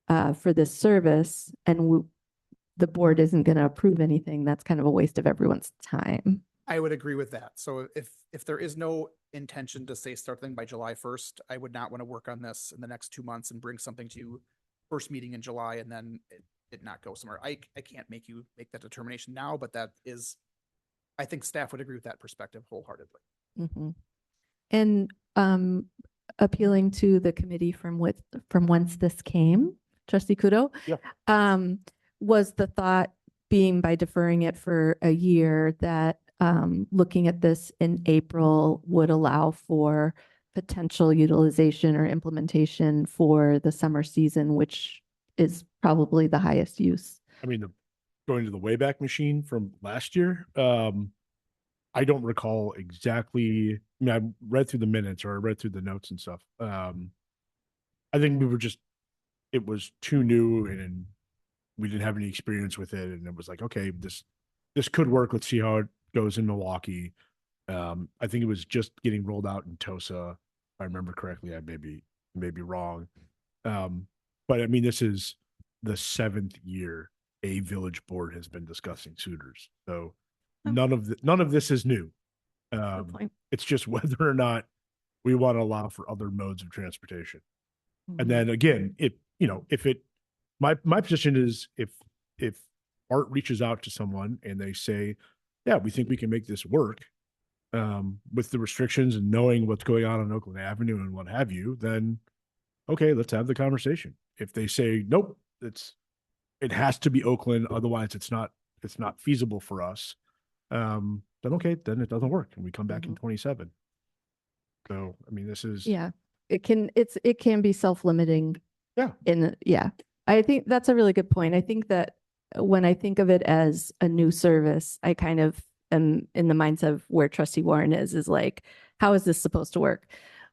for this service and the board isn't going to approve anything, that's kind of a waste of everyone's time. I would agree with that. So if there is no intention to say start thing by July 1st, I would not want to work on this in the next 2 months and bring something to you first meeting in July and then it not go somewhere. I can't make you make that determination now, but that is, I think staff would agree with that perspective wholeheartedly. Mm-hmm. And appealing to the committee from whence this came, Trustee Kudo. Yeah. Was the thought being by deferring it for a year that looking at this in April would allow for potential utilization or implementation for the summer season, which is probably the highest use. I mean, going to the Wayback Machine from last year, I don't recall exactly. I mean, I read through the minutes or I read through the notes and stuff. I think it was too new and we didn't have any experience with it. And it was like, okay, this could work. Let's see how it goes in Milwaukee. I think it was just getting rolled out in Tosa. If I remember correctly. I may be wrong. But I mean, this is the 7th year a village board has been discussing suitors. So none of this is new. It's just whether or not we want to allow for other modes of transportation. And then again, my position is if Art reaches out to someone and they say, yeah, we think we can make this work with the restrictions and knowing what's going on Oakland Avenue and what have you, then okay, let's have the conversation. If they say, nope, it has to be Oakland, otherwise it's not feasible for us, then okay, then it doesn't work and we come back in 27. So, I mean, this is. Yeah, it can be self-limiting. Yeah. I think that's a really good point. I think that when I think of it as a new service, I kind of am in the mindset of where Trustee Warren is like, how is this supposed to work?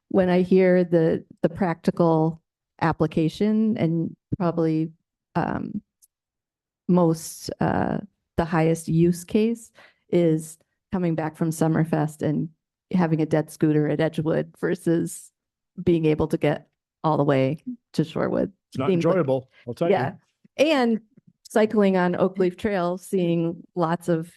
When I hear the practical application and probably the highest use case is coming back from Summerfest and having a dead scooter at Edgewood versus being able to get all the way to Shorewood. It's not enjoyable, I'll tell you. Yeah. And cycling on Oak Leaf Trail, seeing lots of,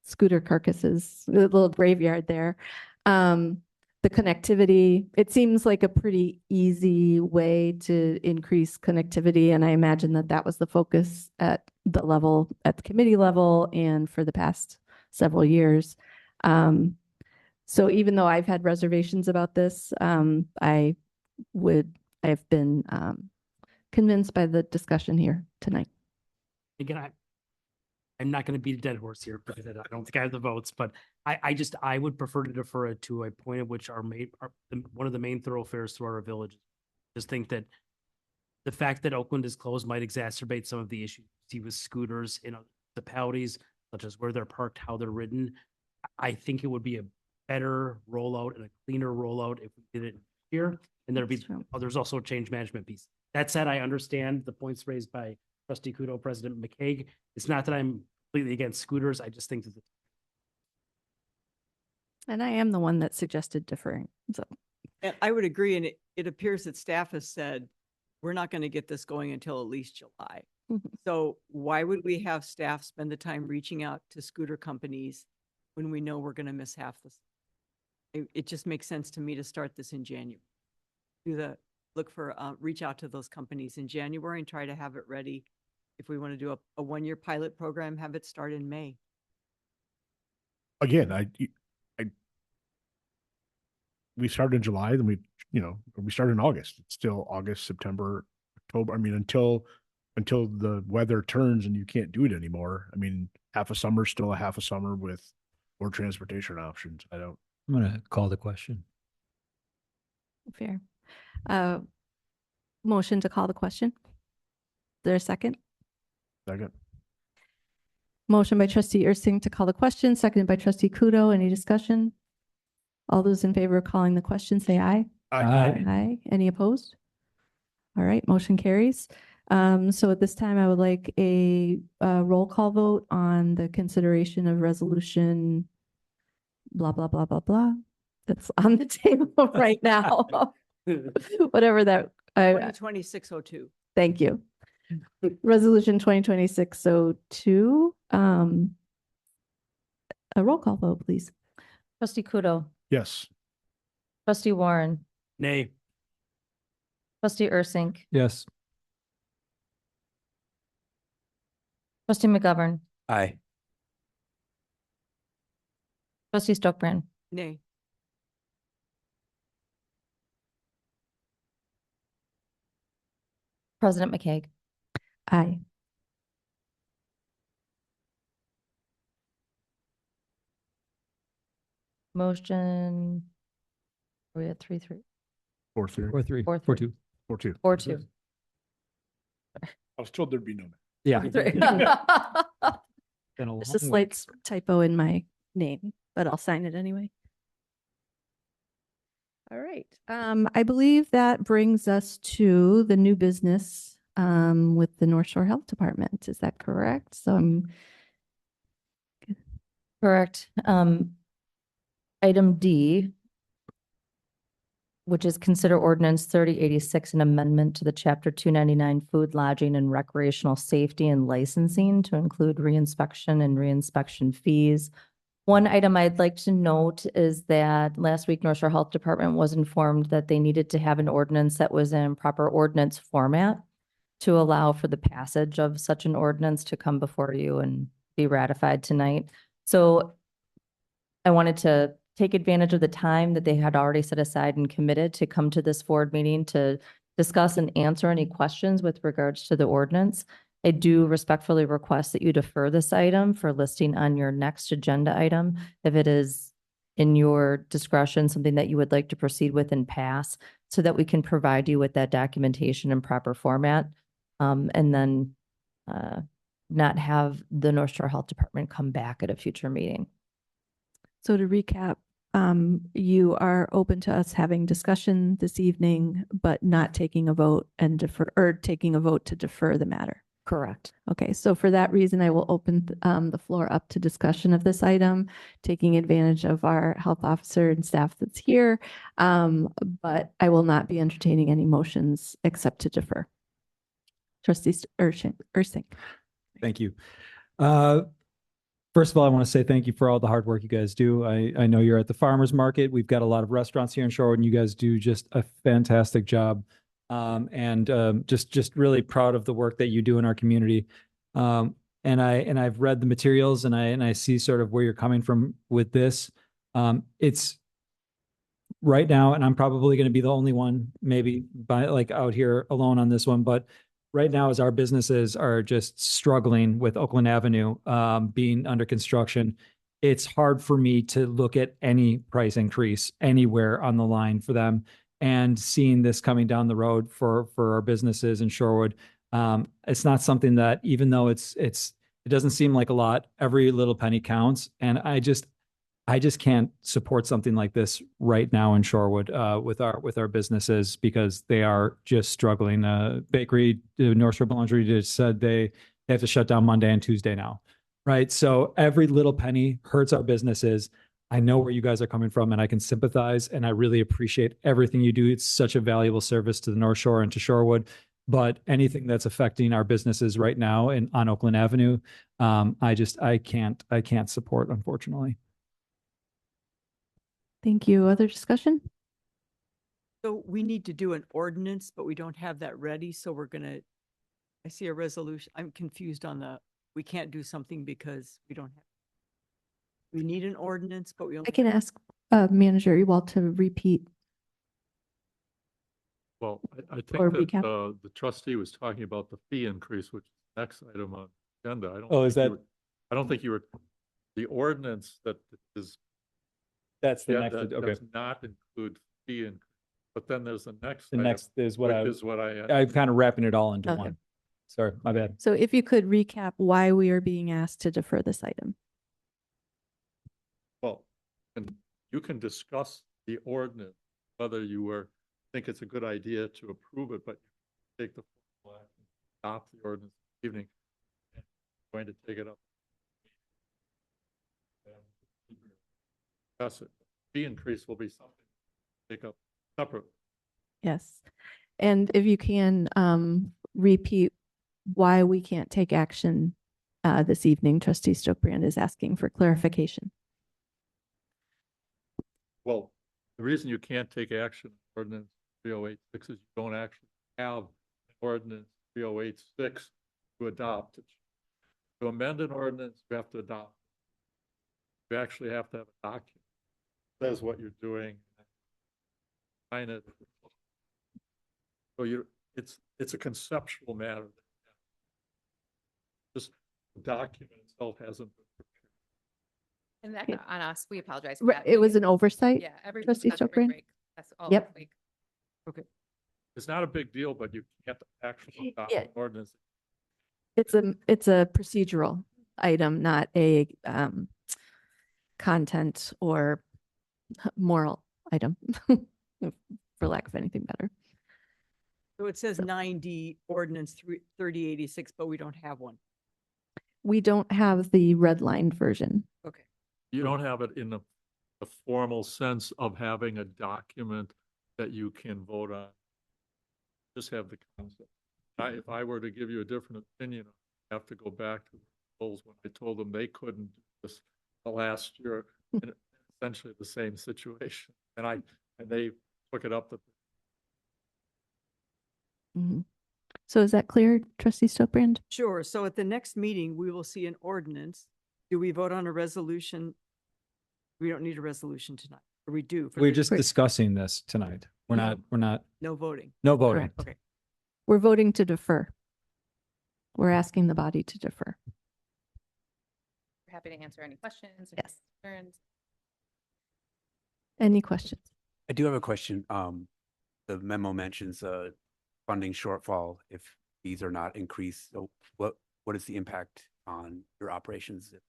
scooter carcasses, a little graveyard there. The connectivity, it seems like a pretty easy way to increase connectivity. And I imagine that was the focus at the committee level and for the past several years. So even though I've had reservations about this, I've been convinced by the discussion here tonight. Again, I'm not going to beat a dead horse here because I don't think I have the votes, but I would prefer to defer it to a point at which one of the main thoroughfares through our village. Just think that the fact that Oakland is closed might exacerbate some of the issues you see with scooters in municipalities, such as where they're parked, how they're ridden. I think it would be a better rollout and a cleaner rollout if we did it here. And there'd be, That's true. there's also a change management piece. That said, I understand the points raised by Trustee Kudo, President McCaig. It's not that I'm completely against scooters. I just think that And I am the one that suggested deferring, so. And I would agree, and it appears that staff has said, we're not going to get this going until at least July. Mhm. So why would we have staff spend the time reaching out to scooter companies when we know we're going to miss half this? It just makes sense to me to start this in January. Reach out to those companies in January and try to have it ready. If we want to do a one-year pilot program, have it start in May. Again, we started in July, then we started in August. It's still August, September, October. I mean, until the weather turns and you can't do it anymore. I mean, half a summer is still a half a summer with more transportation options. I'm gonna call the question. Fair. Motion to call the question. Is there a second? Second. Motion by trustee Ursing to call the question, seconded by trustee Kudo. Any discussion? All those in favor of calling the question, say aye. Aye. Aye. Any opposed? All right, motion carries. So at this time, I would like a roll call vote on the consideration of resolution blah, blah, blah, blah, blah. That's on the table right now. Whatever that, 2026-02. thank you. Resolution 2026-02. A roll call vote, please. Trustee Kudo, Yes. trustee Warren, nay. trustee Ursink, Yes. trustee McGovern, Aye. trustee Stokbrand, Nay. President McCaig. Aye. Motion. Are we at 3-3? 4-3. 4-3. Four, 4-2. 4-2. 4-2. I was told there'd be no. Yeah. Three. Been a There's a long slight week. typo in my name, but I'll sign it anyway. All right. I believe that brings us to the new business with the North Shore Health Department. Is that correct? So I'm Correct. Item D, which is consider ordinance 3086, an amendment to the chapter 299 food, lodging and recreational safety and licensing to include reinspection and reinspection fees. One item I'd like to note is that last week North Shore Health Department was informed that they needed to have an ordinance that was in proper ordinance format to allow for the passage of such an ordinance to come before you and be ratified tonight. So I wanted to take advantage of the time that they had already set aside and committed to come to this board meeting to discuss and answer any questions with regards to the ordinance. I do respectfully request that you defer this item for listing on your next agenda item. If it is in your discretion, something that you would like to proceed with and pass, so that we can provide you with that documentation in proper format. And then not have the North Shore Health Department come back at a future meeting. So to recap, you are open to us having discussion this evening, but not taking a vote and taking a vote to defer the matter. Correct. Okay, so for that reason, I will open the floor up to discussion of this item, taking advantage of our health officer and staff that's here. But I will not be entertaining any motions except to defer. Trustee Ursing. Thank you. First of all, I want to say thank you for all the hard work you guys do. I know you're at the farmer's market. We've got a lot of restaurants here in Shorewood, and you guys do just a fantastic job. Just really proud of the work that you do in our community. And I've read the materials, and I see sort of where you're coming from with this. It's right now, and I'm probably going to be the only one maybe out here alone on this one, but right now, as our businesses are just struggling with Oakland Avenue being under construction, it's hard for me to look at any price increase anywhere on the line for them. And seeing this coming down the road for our businesses in Shorewood, it's not something that, even though it doesn't seem like a lot, every little penny counts. And I just can't support something like this right now in Shorewood with our businesses because they are just struggling. Bakery, North Shore Laundry just said they have to shut down Monday and Tuesday now, right? So every little penny hurts our businesses. I know where you guys are coming from and I can sympathize and I really appreciate everything you do. It's such a valuable service to the North Shore and to Shorewood. But anything that's affecting our businesses right now on Oakland Avenue, I can't support, unfortunately. Thank you. Other discussion? So we need to do an ordinance, but we don't have that ready. So I see a resolution. I'm confused on we can't do something because we don't have. We need an ordinance, but we only. I can ask Manager Ewald to repeat. Well, I Or think that recap. the trustee was talking about the fee increase, which is the next item on the agenda. I don't think you were, the ordinance that is. That's the Yeah, next, that okay. does not include fee increase. But then there's the next. The item, next is what which is what I'm kind of wrapping it all into Okay. one. Sorry, my bad. So if you could recap why we are being asked to defer this item. Well, and you can discuss the ordinance, whether you think it's a good idea to approve it, but take the formal action, adopt the ordinance this evening. And I'm going to take it up. And discuss it. Fee increase will be something to take up separate. Yes. And if you can repeat why we can't take action this evening, Trustee Stokebrand is asking for clarification. Well, the reason you can't take action on ordinance 3086 is you don't actually have ordinance 3086 to adopt it. To amend an ordinance, you have to adopt. You actually have to have a document that says what you're doing. Sign it. So it's a conceptual matter. Just the document itself hasn't been prepared. And that's not on us. We apologize for Right, that. it was an oversight. Yeah, every. Trustee that's every Stokebrand? break. That's all. Yep. every week. Okay. It's not a big deal, but you can't actually adopt Yeah. an ordinance. It's a procedural item, not a content or moral item, for lack of anything better. So it says 9D ordinance 3086, but we don't have one. We don't have the redlined version. Okay. You don't have it in the formal sense of having a document that you can vote on. Just have the concept. If I were to give you a different opinion, I have to go back to the polls when I told them they couldn't do this the last year, in essentially the same situation. And they took it up. Mhm. So is that clear, Trustee Stokebrand? Sure. So at the next meeting, we will see an ordinance. Do we vote on a resolution? We don't need a resolution tonight, or we do? for We're the- just discussing this tonight. We're not, No voting. no voting. Correct. Okay. We're voting to defer. We're asking the body to defer. We're happy to answer any questions. Yes. Concerns. Any questions? I do have a question. The memo mentions funding shortfall if fees are not increased. So what is the impact on your operations if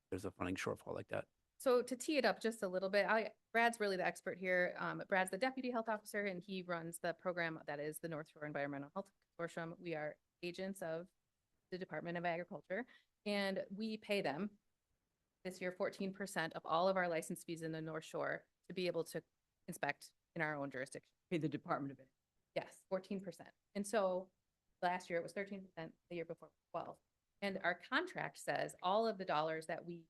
there's a funding shortfall like that? So to tee it up just a little bit, Brad's really the expert here. Brad's the deputy health officer and he runs the program that is the North Shore Environmental Health Consortium. We are agents of the Department of Agriculture and we pay them this year 14% of all of our license fees in the North Shore to be able to inspect in our own jurisdiction. Pay the Department of Ed. Yes, 14%. And so last year it was 13%, the year before 12. And our contract says all of the dollars that we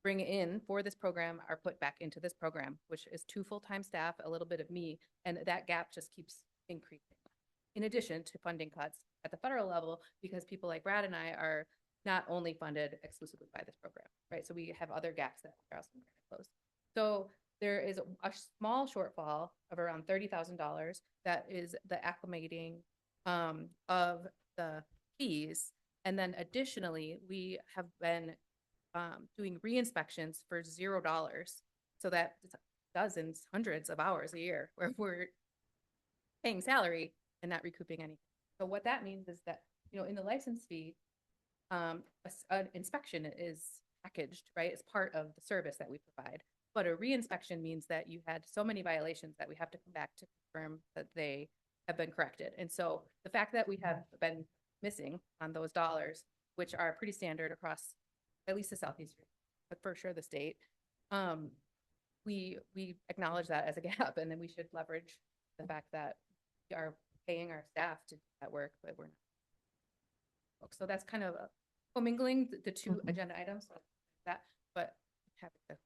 bring in for this program are put back into this program, which is 2 full-time staff, a little bit of me, and that gap just keeps increasing. In addition to funding cuts at the federal level, because people like Brad and I are not only funded exclusively by this program, right? So we have other gaps that are also closed. So there is a small shortfall of around $30,000 that is the acclimating of the fees. And then additionally, we have been doing re-inspections for $0. So that dozens, hundreds of hours a year where we're paying salary and not recouping anything. So what that means is that, in the license fee, an inspection is packaged, right? It's part of the service that we provide. But a reinspection means that you had so many violations that we have to come back to confirm that they have been corrected. And so the fact that we have been missing on those dollars, which are pretty standard across at least the Southeast, but for sure the state, we acknowledge that as a gap, and then we should leverage the fact that we are paying our staff to do that work, but we're not. So that's kind of commingling the two agenda items, so that, but happy to.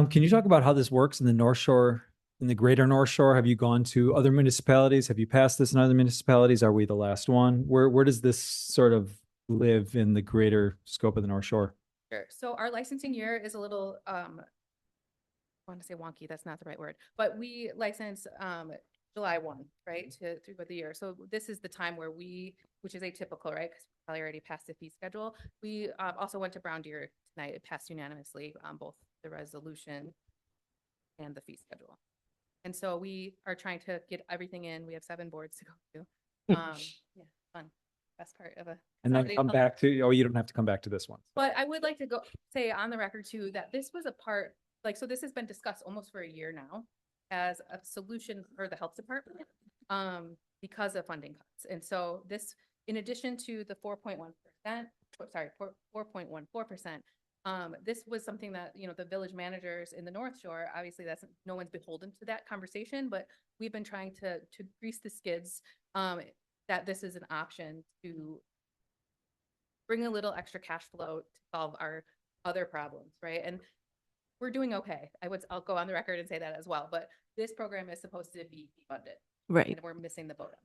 Can you talk about how this works in the North Shore, in the greater North Shore? Have you gone to other municipalities? Have you passed this in other municipalities? Are we the last one? Where does this sort of live in the greater scope of the North Shore? Sure. So our licensing year is a little, I want to say wonky, that's not the right word, but we license July 1, right, through the year. So this is the time where which is atypical, right, because we probably already passed the fee schedule. We also went to Brown Deer tonight. It passed unanimously on both the resolution and the fee schedule. And so we are trying to get everything in. We have 7 boards to go to. Yeah, fun. Best part of a. And then come back to, oh, you don't have to come back to this one. But I would like to say on the record too, that this was a part, like, so this has been discussed almost for a year now as a solution for the health department, because of funding cuts. And so this, in addition to the 4.14%, this was something that, the village managers in the North Shore, obviously no one's beholden to that conversation, but we've been trying to grease the skids, that this is an option to bring a little extra cash flow to solve our other problems, right? And we're doing okay. I'll go on the record and say that as well, but this program is supposed to be funded. Right. And we're missing the boat.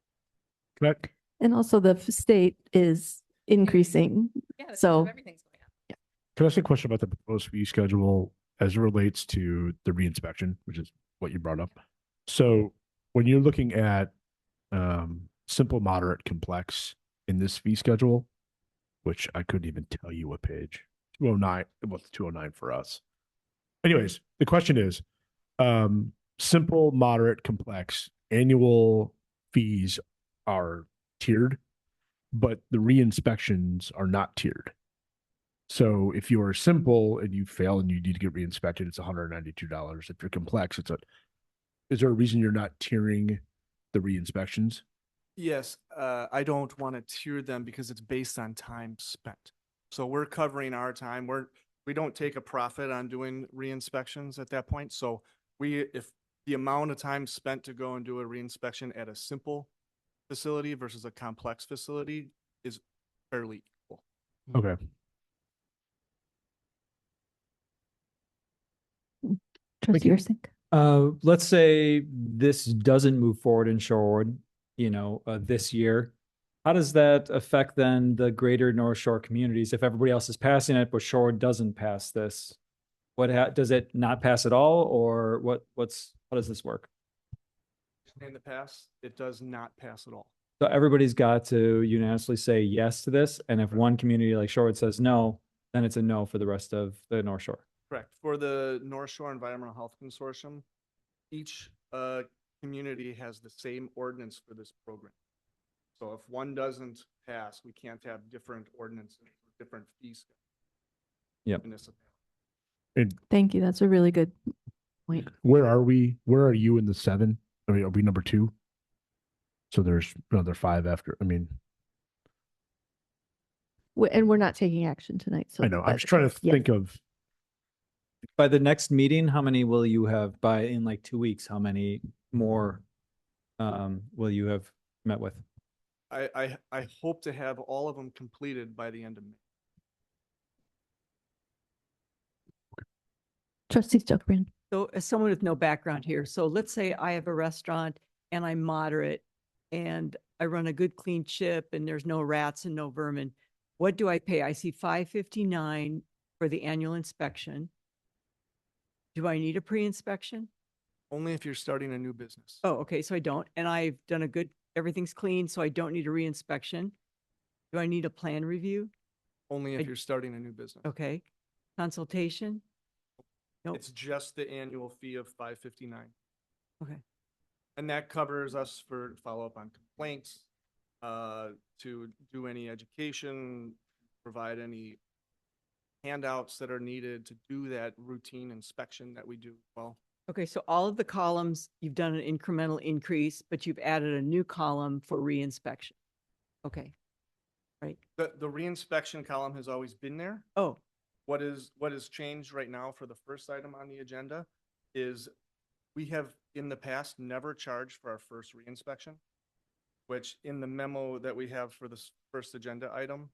Correct. And also the state is increasing. Yeah, that's So everything's going up. Can I ask a question about the proposed fee schedule as it relates to the reinspection, which is what you brought up? So when you're looking at simple, moderate, complex in this fee schedule, which I couldn't even tell you what page, 209, well, 209 for us. Anyways, the question is, simple, moderate, complex, annual fees are tiered, but the re-inspections are not tiered. So if you are simple and you fail and you need to get re-inspected, it's $192. If you're complex, is there a reason you're not tiering the re-inspections? Yes, I don't want to tier them because it's based on time spent. So we're covering our time. We don't take a profit on doing re-inspections at that point. So if the amount of time spent to go and do a re-inspection at a simple facility versus a complex facility is fairly equal. Okay. Trustee Ursink. Let's say this doesn't move forward in Shorewood, this year. How does that affect then the greater North Shore communities? If everybody else is passing it, but Shorewood doesn't pass this, does it not pass at all, or how does this work? In the past, it does not pass at all. So everybody's got to unanimously say yes to this, and if one community like Shorewood says no, then it's a no for the rest of the North Shore. Correct. For the North Shore Environmental Health Consortium, each community has the same ordinance for this program. So if one doesn't pass, we can't have different ordinances, different fees. Yep. Thank you. That's a really good point. Where are we? Where are you in the 7? I mean, are we number 2? So there's another 5 after. I mean, And we're not taking action tonight. So I know. I'm just trying to think of. By the next meeting, how many will you have in like 2 weeks? How many more will you have met with? I hope to have all of them completed by the end of May. Trustee Stokebrand. So as someone with no background here, so let's say I have a restaurant and I'm moderate and I run a good clean ship and there's no rats and no vermin. What do I pay? I see $559 for the annual inspection. Do I need a pre-inspection? Only if you're starting a new business. Oh, okay. So I don't. And I've done everything's clean, so I don't need a re-inspection. Do I need a plan review? Only if you're starting a new business. Okay. Consultation? Nope. It's just the annual fee of $559. Okay. And that covers us for follow-up on complaints, to do any education, provide any handouts that are needed to do that routine inspection that we do well. Okay, so all of the columns, you've done an incremental increase, but you've added a new column for reinspection. Okay. Right. The reinspection column has always been there. Oh, What is changed right now for the first item on the agenda is we have in the past never charged for our first reinspection, which in the memo that we have for this first agenda item,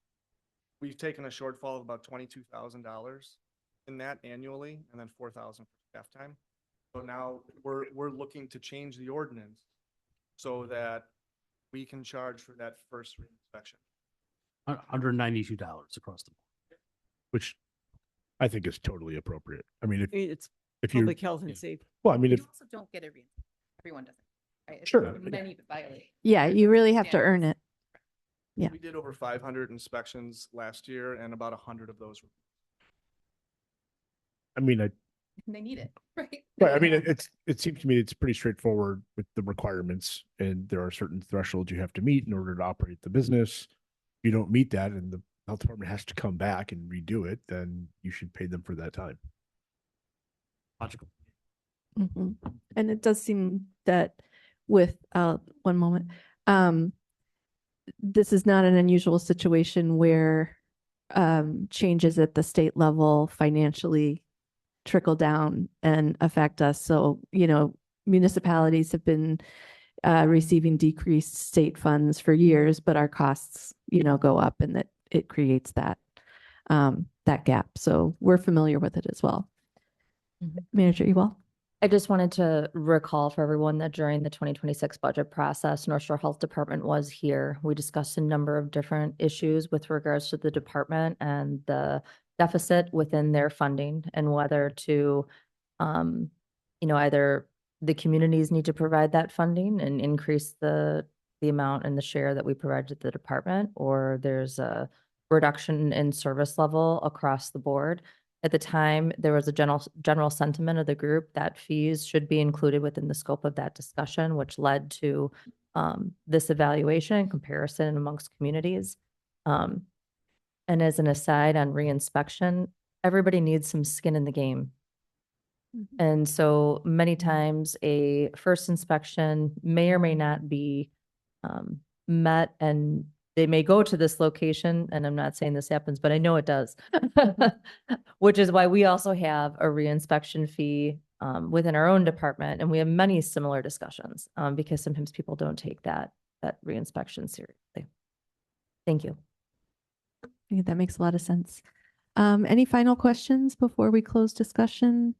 we've taken a shortfall of about $22,000 in that annually, and then 4,000 for staff time. So now we're looking to change the ordinance so that we can charge for that first reinspection. $192 across the board. Which I think is totally appropriate. I mean, it's if you, public health and safety. well, I mean, You if, also don't get everyone doesn't. Right? It's- Sure. Many violate. Yeah, you really have to earn it. Yeah. We did over 500 inspections last year, and about 100 of those were. I mean, They need it, right? Right, I mean, it seems to me it's pretty straightforward with the requirements, and there are certain thresholds you have to meet in order to operate the business. If you don't meet that and the health department has to come back and redo it, then you should pay them for that time. Logical. Mhm. And it does seem that with, one moment, this is not an unusual situation where changes at the state level financially trickle down and affect us. So, municipalities have been receiving decreased state funds for years, but our costs, go up, and that it creates that gap. So we're familiar with it as well. Manager Ewell? I just wanted to recall for everyone that during the 2026 budget process, North Shore Health Department was here. We discussed a number of different issues with regards to the department and the deficit within their funding, and whether to, either the communities need to provide that funding and increase the amount and the share that we provide to the department, or there's a reduction in service level across the board. At the time, there was a general sentiment of the group that fees should be included within the scope of that discussion, which led to this evaluation and comparison amongst communities. And as an aside on reinspection, everybody needs some skin in the game. And so many times a first inspection may or may not be met, and they may go to this location, and I'm not saying this happens, but I know it does. Which is why we also have a reinspection fee within our own department, and we have many similar discussions because sometimes people don't take that reinspection seriously. Thank you. I think that makes a lot of sense. Any final questions before we close discussion?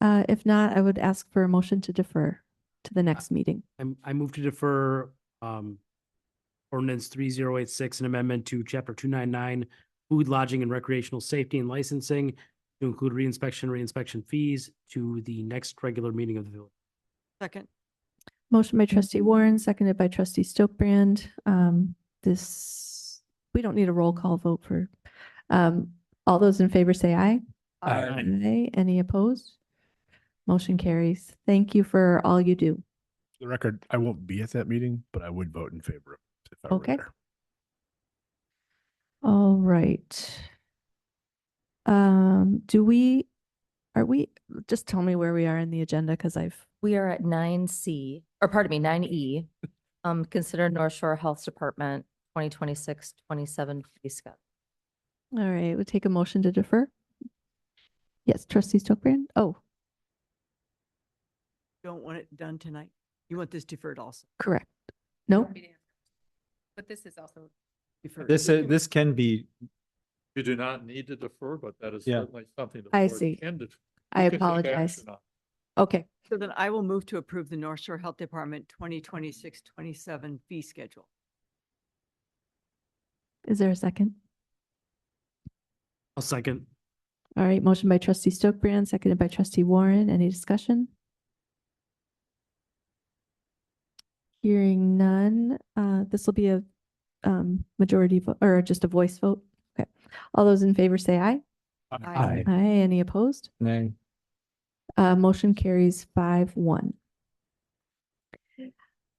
If not, I would ask for a motion to defer to the next meeting. I move to defer ordinance 3086, an amendment to chapter 299, food, lodging, and recreational safety and licensing to include reinspection fees to the next regular meeting of the village. Second. Motion by trustee Warren, seconded by trustee Stokebrand. We don't need a roll call vote for, all those in favor say aye. Aye. Any opposed? Motion carries. Thank you for all you do. For the record, I won't be at that meeting, but I would vote in favor of it if I were Okay. there. All right. Just tell me where we are in the agenda, because We are at 9C, or pardon me, 9E. Consider North Shore Health Department 2026-27 fee schedule. all right, we'll take a motion to defer. Yes, trustee Stokebrand. Oh, Don't want it done tonight. You want this deferred also? correct. Nope. But this is also. Deferred. This can be, You do not need to defer, but that is Yeah. certainly something. the I board see. can do. I You can take apologize. action on. Okay, So then I will move to approve the North Shore Health Department 2026-27 fee schedule. is there a second? I'll second. All right, motion by trustee Stokebrand, seconded by trustee Warren. Any discussion? Hearing none, this will be a majority vote, or just a voice vote. Okay. All those in favor say aye. Aye. Aye. Any opposed? nay. Motion carries 5-1.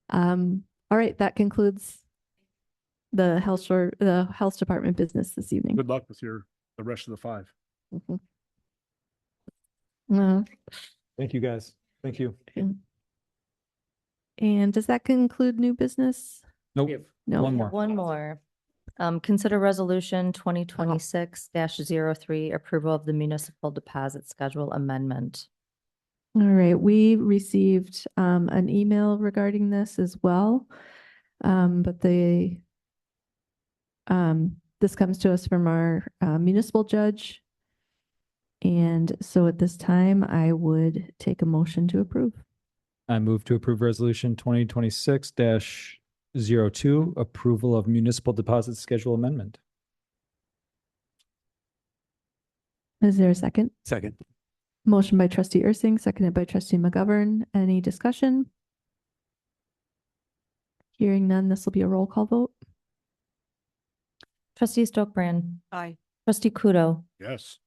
All right, that concludes the health department business this evening. Good luck with the rest of the 5. Mhm. Uh, Thank you, guys. Thank you. And does that conclude new business? Nope. No. One more. One more. Consider resolution 2026-03, approval of the municipal deposit schedule amendment. All right, we received an email regarding this as well. But this comes to us from our municipal judge. And so at this time, I would take a motion to approve. I move to approve resolution 2026-02, approval of municipal deposit schedule amendment. Is there a second? Second. Motion by trustee Ursing, seconded by trustee McGovern. Any discussion? Hearing none, this will be a roll call vote. Trustee Stokbrand. Aye. Trustee Kudo. Yes.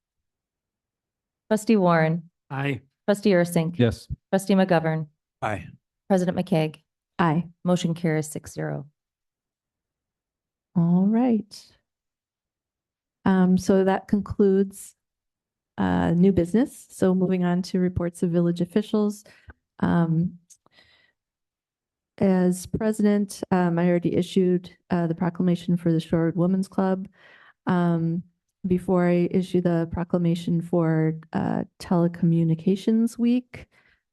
Trustee Warren. Aye. Trustee Ursink. Yes. Trustee McGovern. Aye. President McKeag. Aye. Motion carries 6-0. All right. So that concludes new business. So moving on to reports of village officials. As president, I already issued the proclamation for the Shorewood Women's Club. Before I issue the proclamation for Telecommunications Week,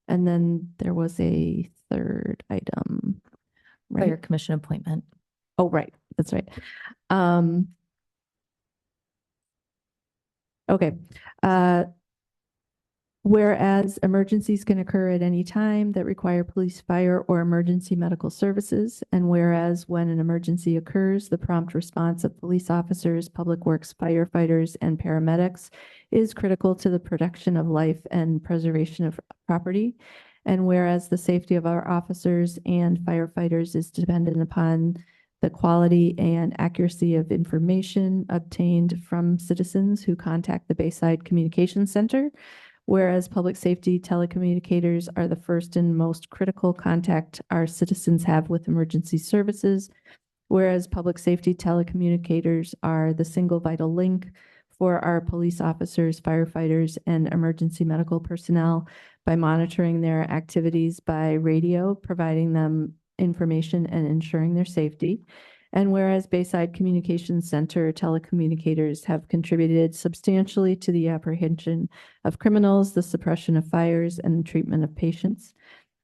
and then there was a third item. Fire Right? Commission appointment. Oh, right, that's right. Okay. Whereas emergencies can occur at any time that require police, fire, or emergency medical services, and whereas when an emergency occurs, the prompt response of police officers, public works firefighters, and paramedics is critical to the protection of life and preservation of property. And whereas the safety of our officers and firefighters is dependent upon the quality and accuracy of information obtained from citizens who contact the Bayside Communications Center. Whereas public safety telecommunicators are the first and most critical contact our citizens have with emergency services. Whereas public safety telecommunicators are the single vital link for our police officers, firefighters, and emergency medical personnel by monitoring their activities by radio, providing them information and ensuring their safety. And whereas Bayside Communications Center telecommunicators have contributed substantially to the apprehension of criminals, the suppression of fires, and the treatment of patients.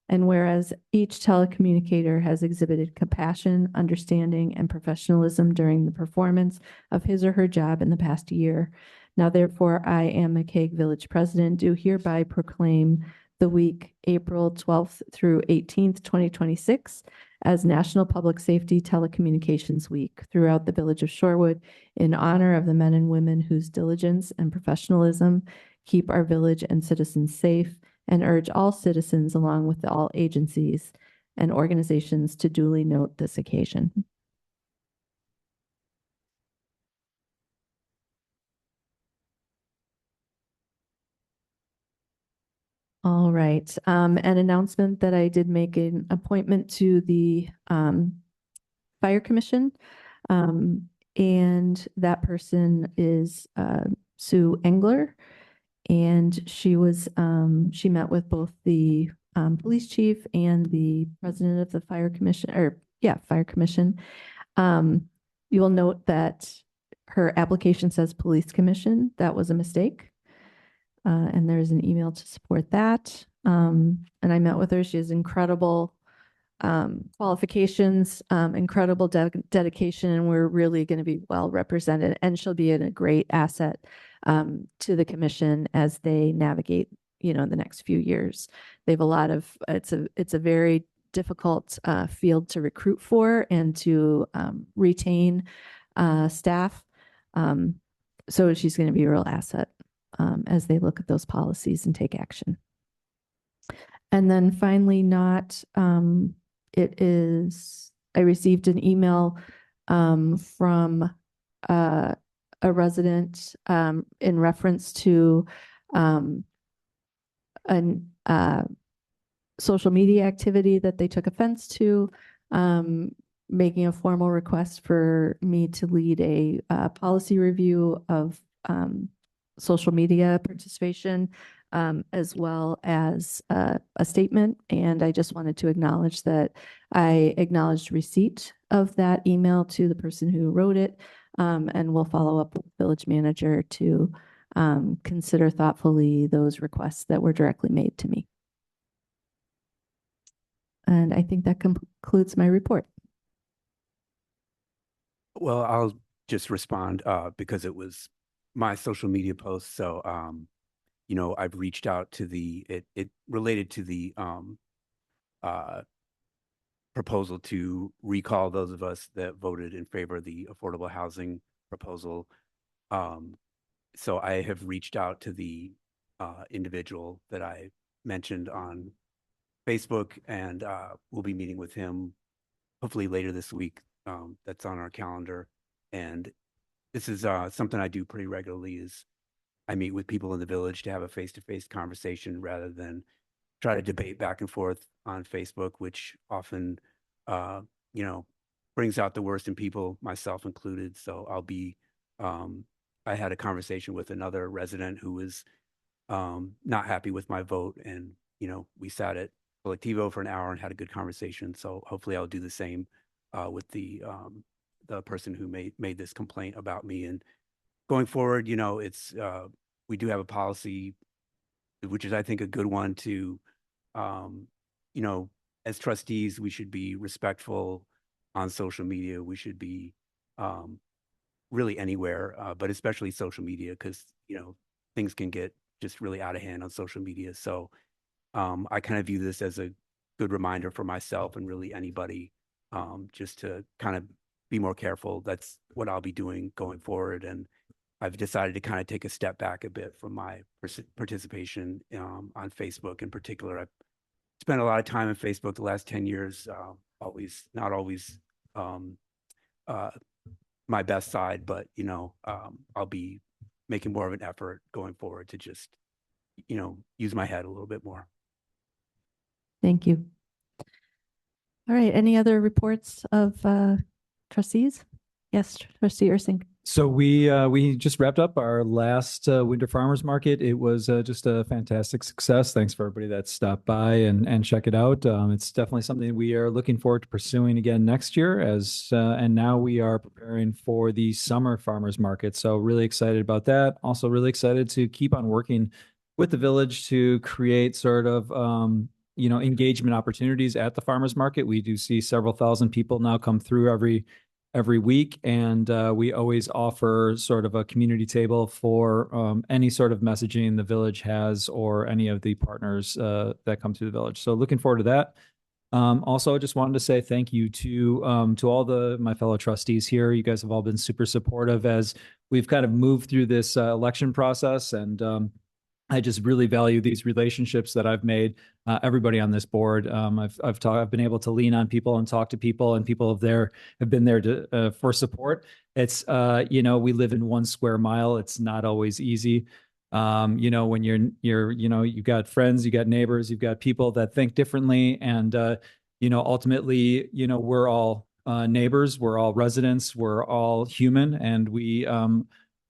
And whereas each telecommunicator has exhibited compassion, understanding, and professionalism during the performance of his or her job in the past year. Now therefore, I am McKeag Village President, do hereby proclaim the week April 12th through 18th, 2026 as National Public Safety Telecommunications Week throughout the village of Shorewood in honor of the men and women whose diligence and professionalism keep our village and citizens safe, and urge all citizens along with all agencies and organizations to duly note this occasion. All right, an announcement that I did make an appointment to the Fire Commission. And that person is Sue Engler. And she met with both the police chief and the president of the Fire Commission, Fire Commission. You will note that her application says Police Commission. That was a mistake. And there's an email to support that. And I met with her. She has incredible qualifications, incredible dedication, and we're really going to be well represented. And she'll be a great asset to the commission as they navigate, the next few years. They have a lot of, it's a very difficult field to recruit for and to retain staff. So she's going to be a real asset as they look at those policies and take action. And then finally, I received an email from a resident in reference to social media activity that they took offense to making a formal request for me to lead a policy review of social media participation, as well as a statement. And I just wanted to acknowledge that I acknowledged receipt of that email to the person who wrote it, and we'll follow up with the village manager to consider thoughtfully those requests that were directly made to me. And I think that concludes my report. Well, I'll just respond because it was my social media post. So, you know, I've reached out to it related to the proposal to recall those of us that voted in favor of the affordable housing proposal. So I have reached out to the individual that I mentioned on Facebook, and we'll be meeting with him hopefully later this week. That's on our calendar. And this is something I do pretty regularly, is I meet with people in the village to have a face-to-face conversation rather than try to debate back and forth on Facebook, which often, you know, brings out the worst in people, myself included. So I'll be, I had a conversation with another resident who was not happy with my vote. And, you know, we sat at Collectivo for an hour and had a good conversation. So hopefully I'll do the same with the person who made this complaint about me. And going forward, you know, it's we do have a policy, which is, I think, a good one to, you know, as trustees, we should be respectful on social media. We should be really anywhere, but especially social media, because, you know, things can get just really out of hand on social media. So I kind of view this as a good reminder for myself and really anybody, just to kind of be more careful. That's what I'll be doing going forward. And I've decided to kind of take a step back a bit from my participation on Facebook in particular. I've spent a lot of time on Facebook the last 10 years, not always my best side, but, you know, I'll be making more of an effort going forward to just, you know, use my head a little bit more. Thank you. All right, any other reports of trustees? Yes, Trustee Ursink. So we just wrapped up our last Winter Farmers Market. It was just a fantastic success. Thanks for everybody that stopped by and check it out. It's definitely something we are looking forward to pursuing again next year, and now we are preparing for the summer farmers market. So really excited about that. Also really excited to keep on working with the village to create sort of you know, engagement opportunities at the farmers market. We do see several thousand people now come through every week, and we always offer sort of a community table for any sort of messaging the village has or any of the partners that come through the village. So looking forward to that. Also, just wanted to say thank you to all my fellow trustees here. You guys have all been super supportive as we've kind of moved through this election process, and I just really value these relationships that I've made. Everybody on this board, I've been able to lean on people and talk to people, and people have been there to for support. It's you know, we live in 1 square mile. It's not always easy. You know, when you're you know, you've got friends, you got neighbors, you've got people that think differently, and you know, ultimately, you know, we're all neighbors, we're all residents, we're all human, and we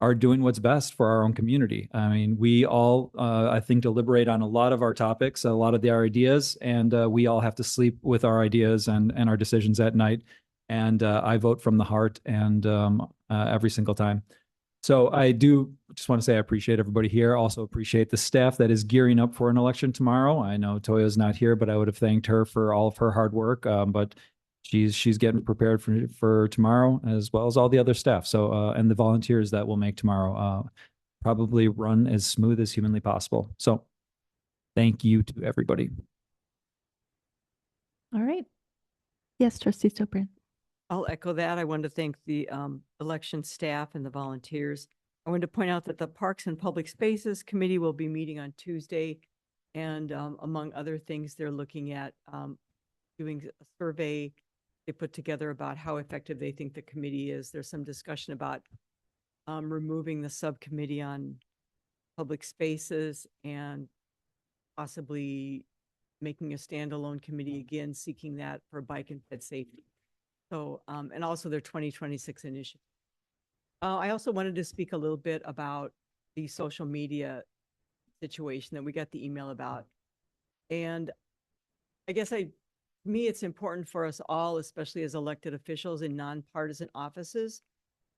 are doing what's best for our own community. I mean, we all, I think, deliberate on a lot of our topics, a lot of our ideas, and we all have to sleep with our ideas and our decisions at night. And I vote from the heart, and every single time. So I do just want to say I appreciate everybody here. Also appreciate the staff that is gearing up for an election tomorrow. I know Toya's not here, but I would have thanked her for all of her hard work. But she's getting prepared for tomorrow, as well as all the other staff. So and the volunteers that will make tomorrow probably run as smooth as humanly possible. So thank you to everybody. All right. Yes, Trustee Stokbrand. I'll echo that. I wanted to thank the election staff and the volunteers. I wanted to point out that the Parks and Public Spaces Committee will be meeting on Tuesday. And among other things, they're looking at doing a survey they put together about how effective they think the committee is. There's some discussion about removing the subcommittee on public spaces and possibly making a standalone committee again, seeking that for bike and ped safety. So, and also their 2026 initiative. I also wanted to speak a little bit about the social media situation that we got the email about. And I guess me, it's important for us all, especially as elected officials in nonpartisan offices,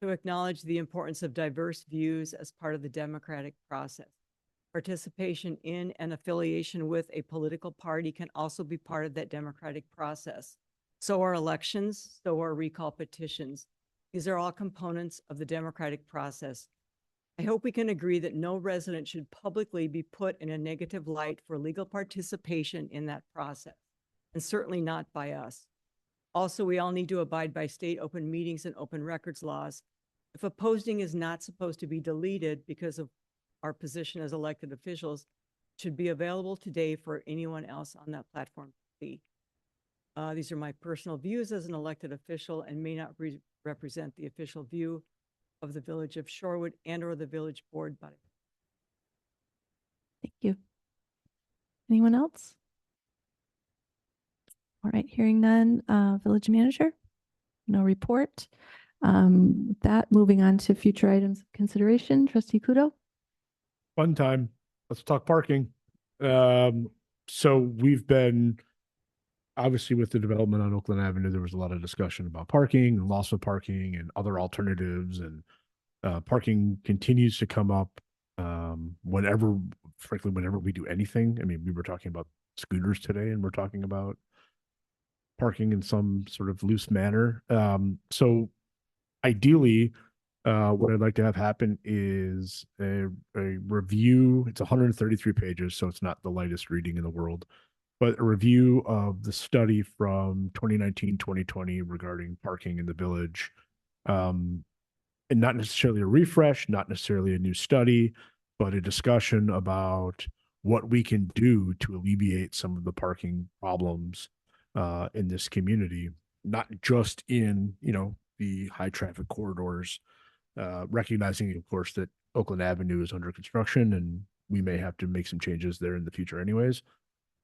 to acknowledge the importance of diverse views as part of the democratic process. Participation in and affiliation with a political party can also be part of that democratic process. So are elections, so are recall petitions. These are all components of the democratic process. I hope we can agree that no resident should publicly be put in a negative light for legal participation in that process, and certainly not by us. Also, we all need to abide by state open meetings and open records laws. If a posting is not supposed to be deleted because of our position as elected officials, it should be available today for anyone else on that platform to see. These are my personal views as an elected official and may not represent the official view of the Village of Shorewood and or the village board body. Thank you. Anyone else? All right, hearing none, village manager, no report. With that, moving on to future items of consideration, trustee Kudo. Fun time. Let's talk parking. So we've been, obviously with the development on Oakland Avenue, there was a lot of discussion about parking and loss of parking and other alternatives, and parking continues to come up frankly, whenever we do anything. I mean, we were talking about scooters today, and we're talking about parking in some sort of loose manner. So ideally, what I'd like to have happen is a review. It's 133 pages, so it's not the lightest reading in the world, but a review of the study from 2019, 2020 regarding parking in the village. And not necessarily a refresh, not necessarily a new study, but a discussion about what we can do to alleviate some of the parking problems in this community, not just in, the high traffic corridors, recognizing, of course, that Oakland Avenue is under construction and we may have to make some changes there in the future anyways.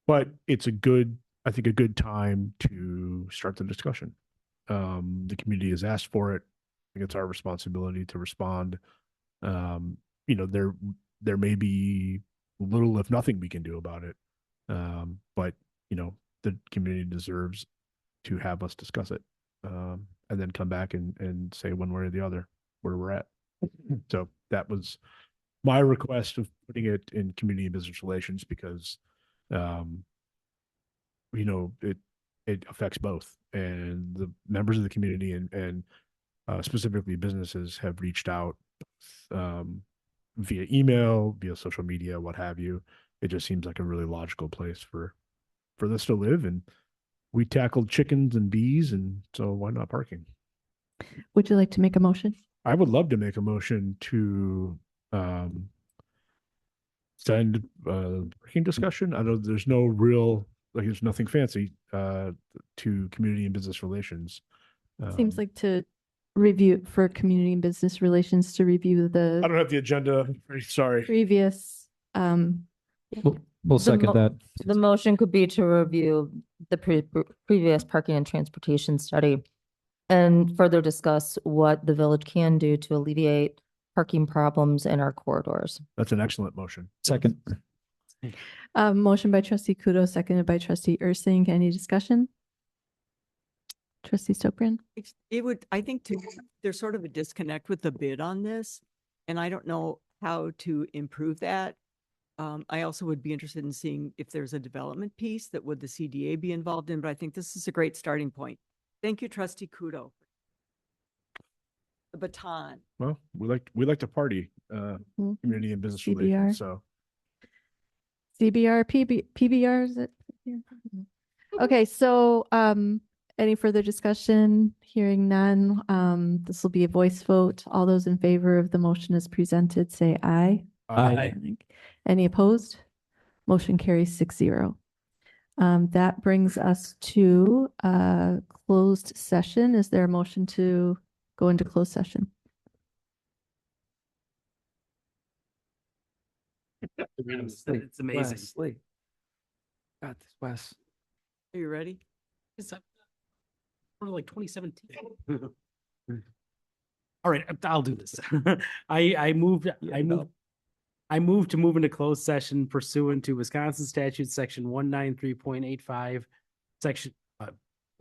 But it's I think a good time to start the discussion. The community has asked for it. I think it's our responsibility to respond. There may be little, if nothing, we can do about it. But the community deserves to have us discuss it, and then come back and say one way or the other where we're at. So that was my request of putting it in community and business relations, because it affects both, and the members of the community and specifically businesses have reached out via email, via social media, what have you. It just seems like a really logical place for this to live. And we tackled chickens and bees, and so why not parking? Would you like to make a motion? I would love to make a motion to send parking discussion. I know there's no real, there's nothing fancy, to community and business relations. Seems like to review for community and business relations to review I don't have the agenda. Sorry. previous, We'll second that. The motion could be to review the previous parking and transportation study and further discuss what the village can do to alleviate parking problems in our corridors. That's an excellent motion. Second. Motion by trustee Kudo, seconded by trustee Ursink. Any discussion? Trustee Stokbrand? I think there's sort of a disconnect with the bid on this, and I don't know how to improve that. I also would be interested in seeing if there's a development piece that would the CDA be involved in, but I think this is a great starting point. Thank you, trustee Kudo. The baton. Well, we like to party, community and business relations. So CBR, PBR, is it? Okay, so any further discussion? Hearing none, this will be a voice vote. All those in favor of the motion as presented, say aye. Aye. Any opposed? Motion carries 6-0. That brings us to closed session. Is there a motion to go into closed session? It's amazing. Got this, Wes. Are you ready? Or like 2017. All right, I'll do this. I moved to move into closed session pursuant to Wisconsin statute section 193.85, section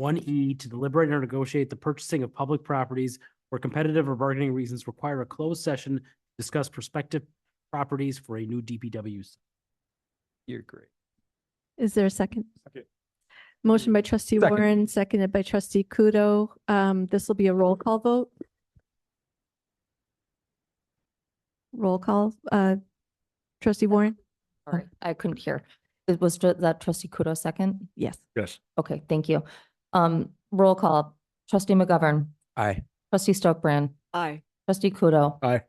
1E, to deliberate or negotiate the purchasing of public properties where competitive or bargaining reasons require a closed session to discuss prospective properties for a new DPW. You're great. Is there a second? Second. Motion by trustee Second. Warren, seconded by trustee Kudo. This will be a roll call vote. Roll call, trustee Warren? Sorry, I couldn't hear. It was that trustee Kudo second? Yes. Yes. Okay, thank you. Roll call, trustee McGovern, Aye. trustee Stokbrand, Aye. trustee Kudo, Aye.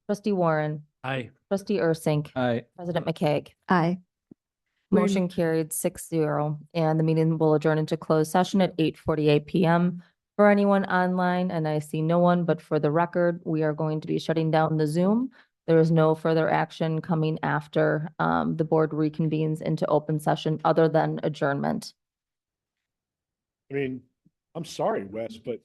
trustee Warren, Aye. trustee Ursink, Aye. President McKeag. Aye. We're- Motion carried 6-0, and the meeting will adjourn into closed session at 8:48 PM. For anyone online, and I see no one, but for the record, we are going to be shutting down the Zoom. There is no further action coming after the board reconvenes into open session other than adjournment. I mean, I'm sorry, Wes, but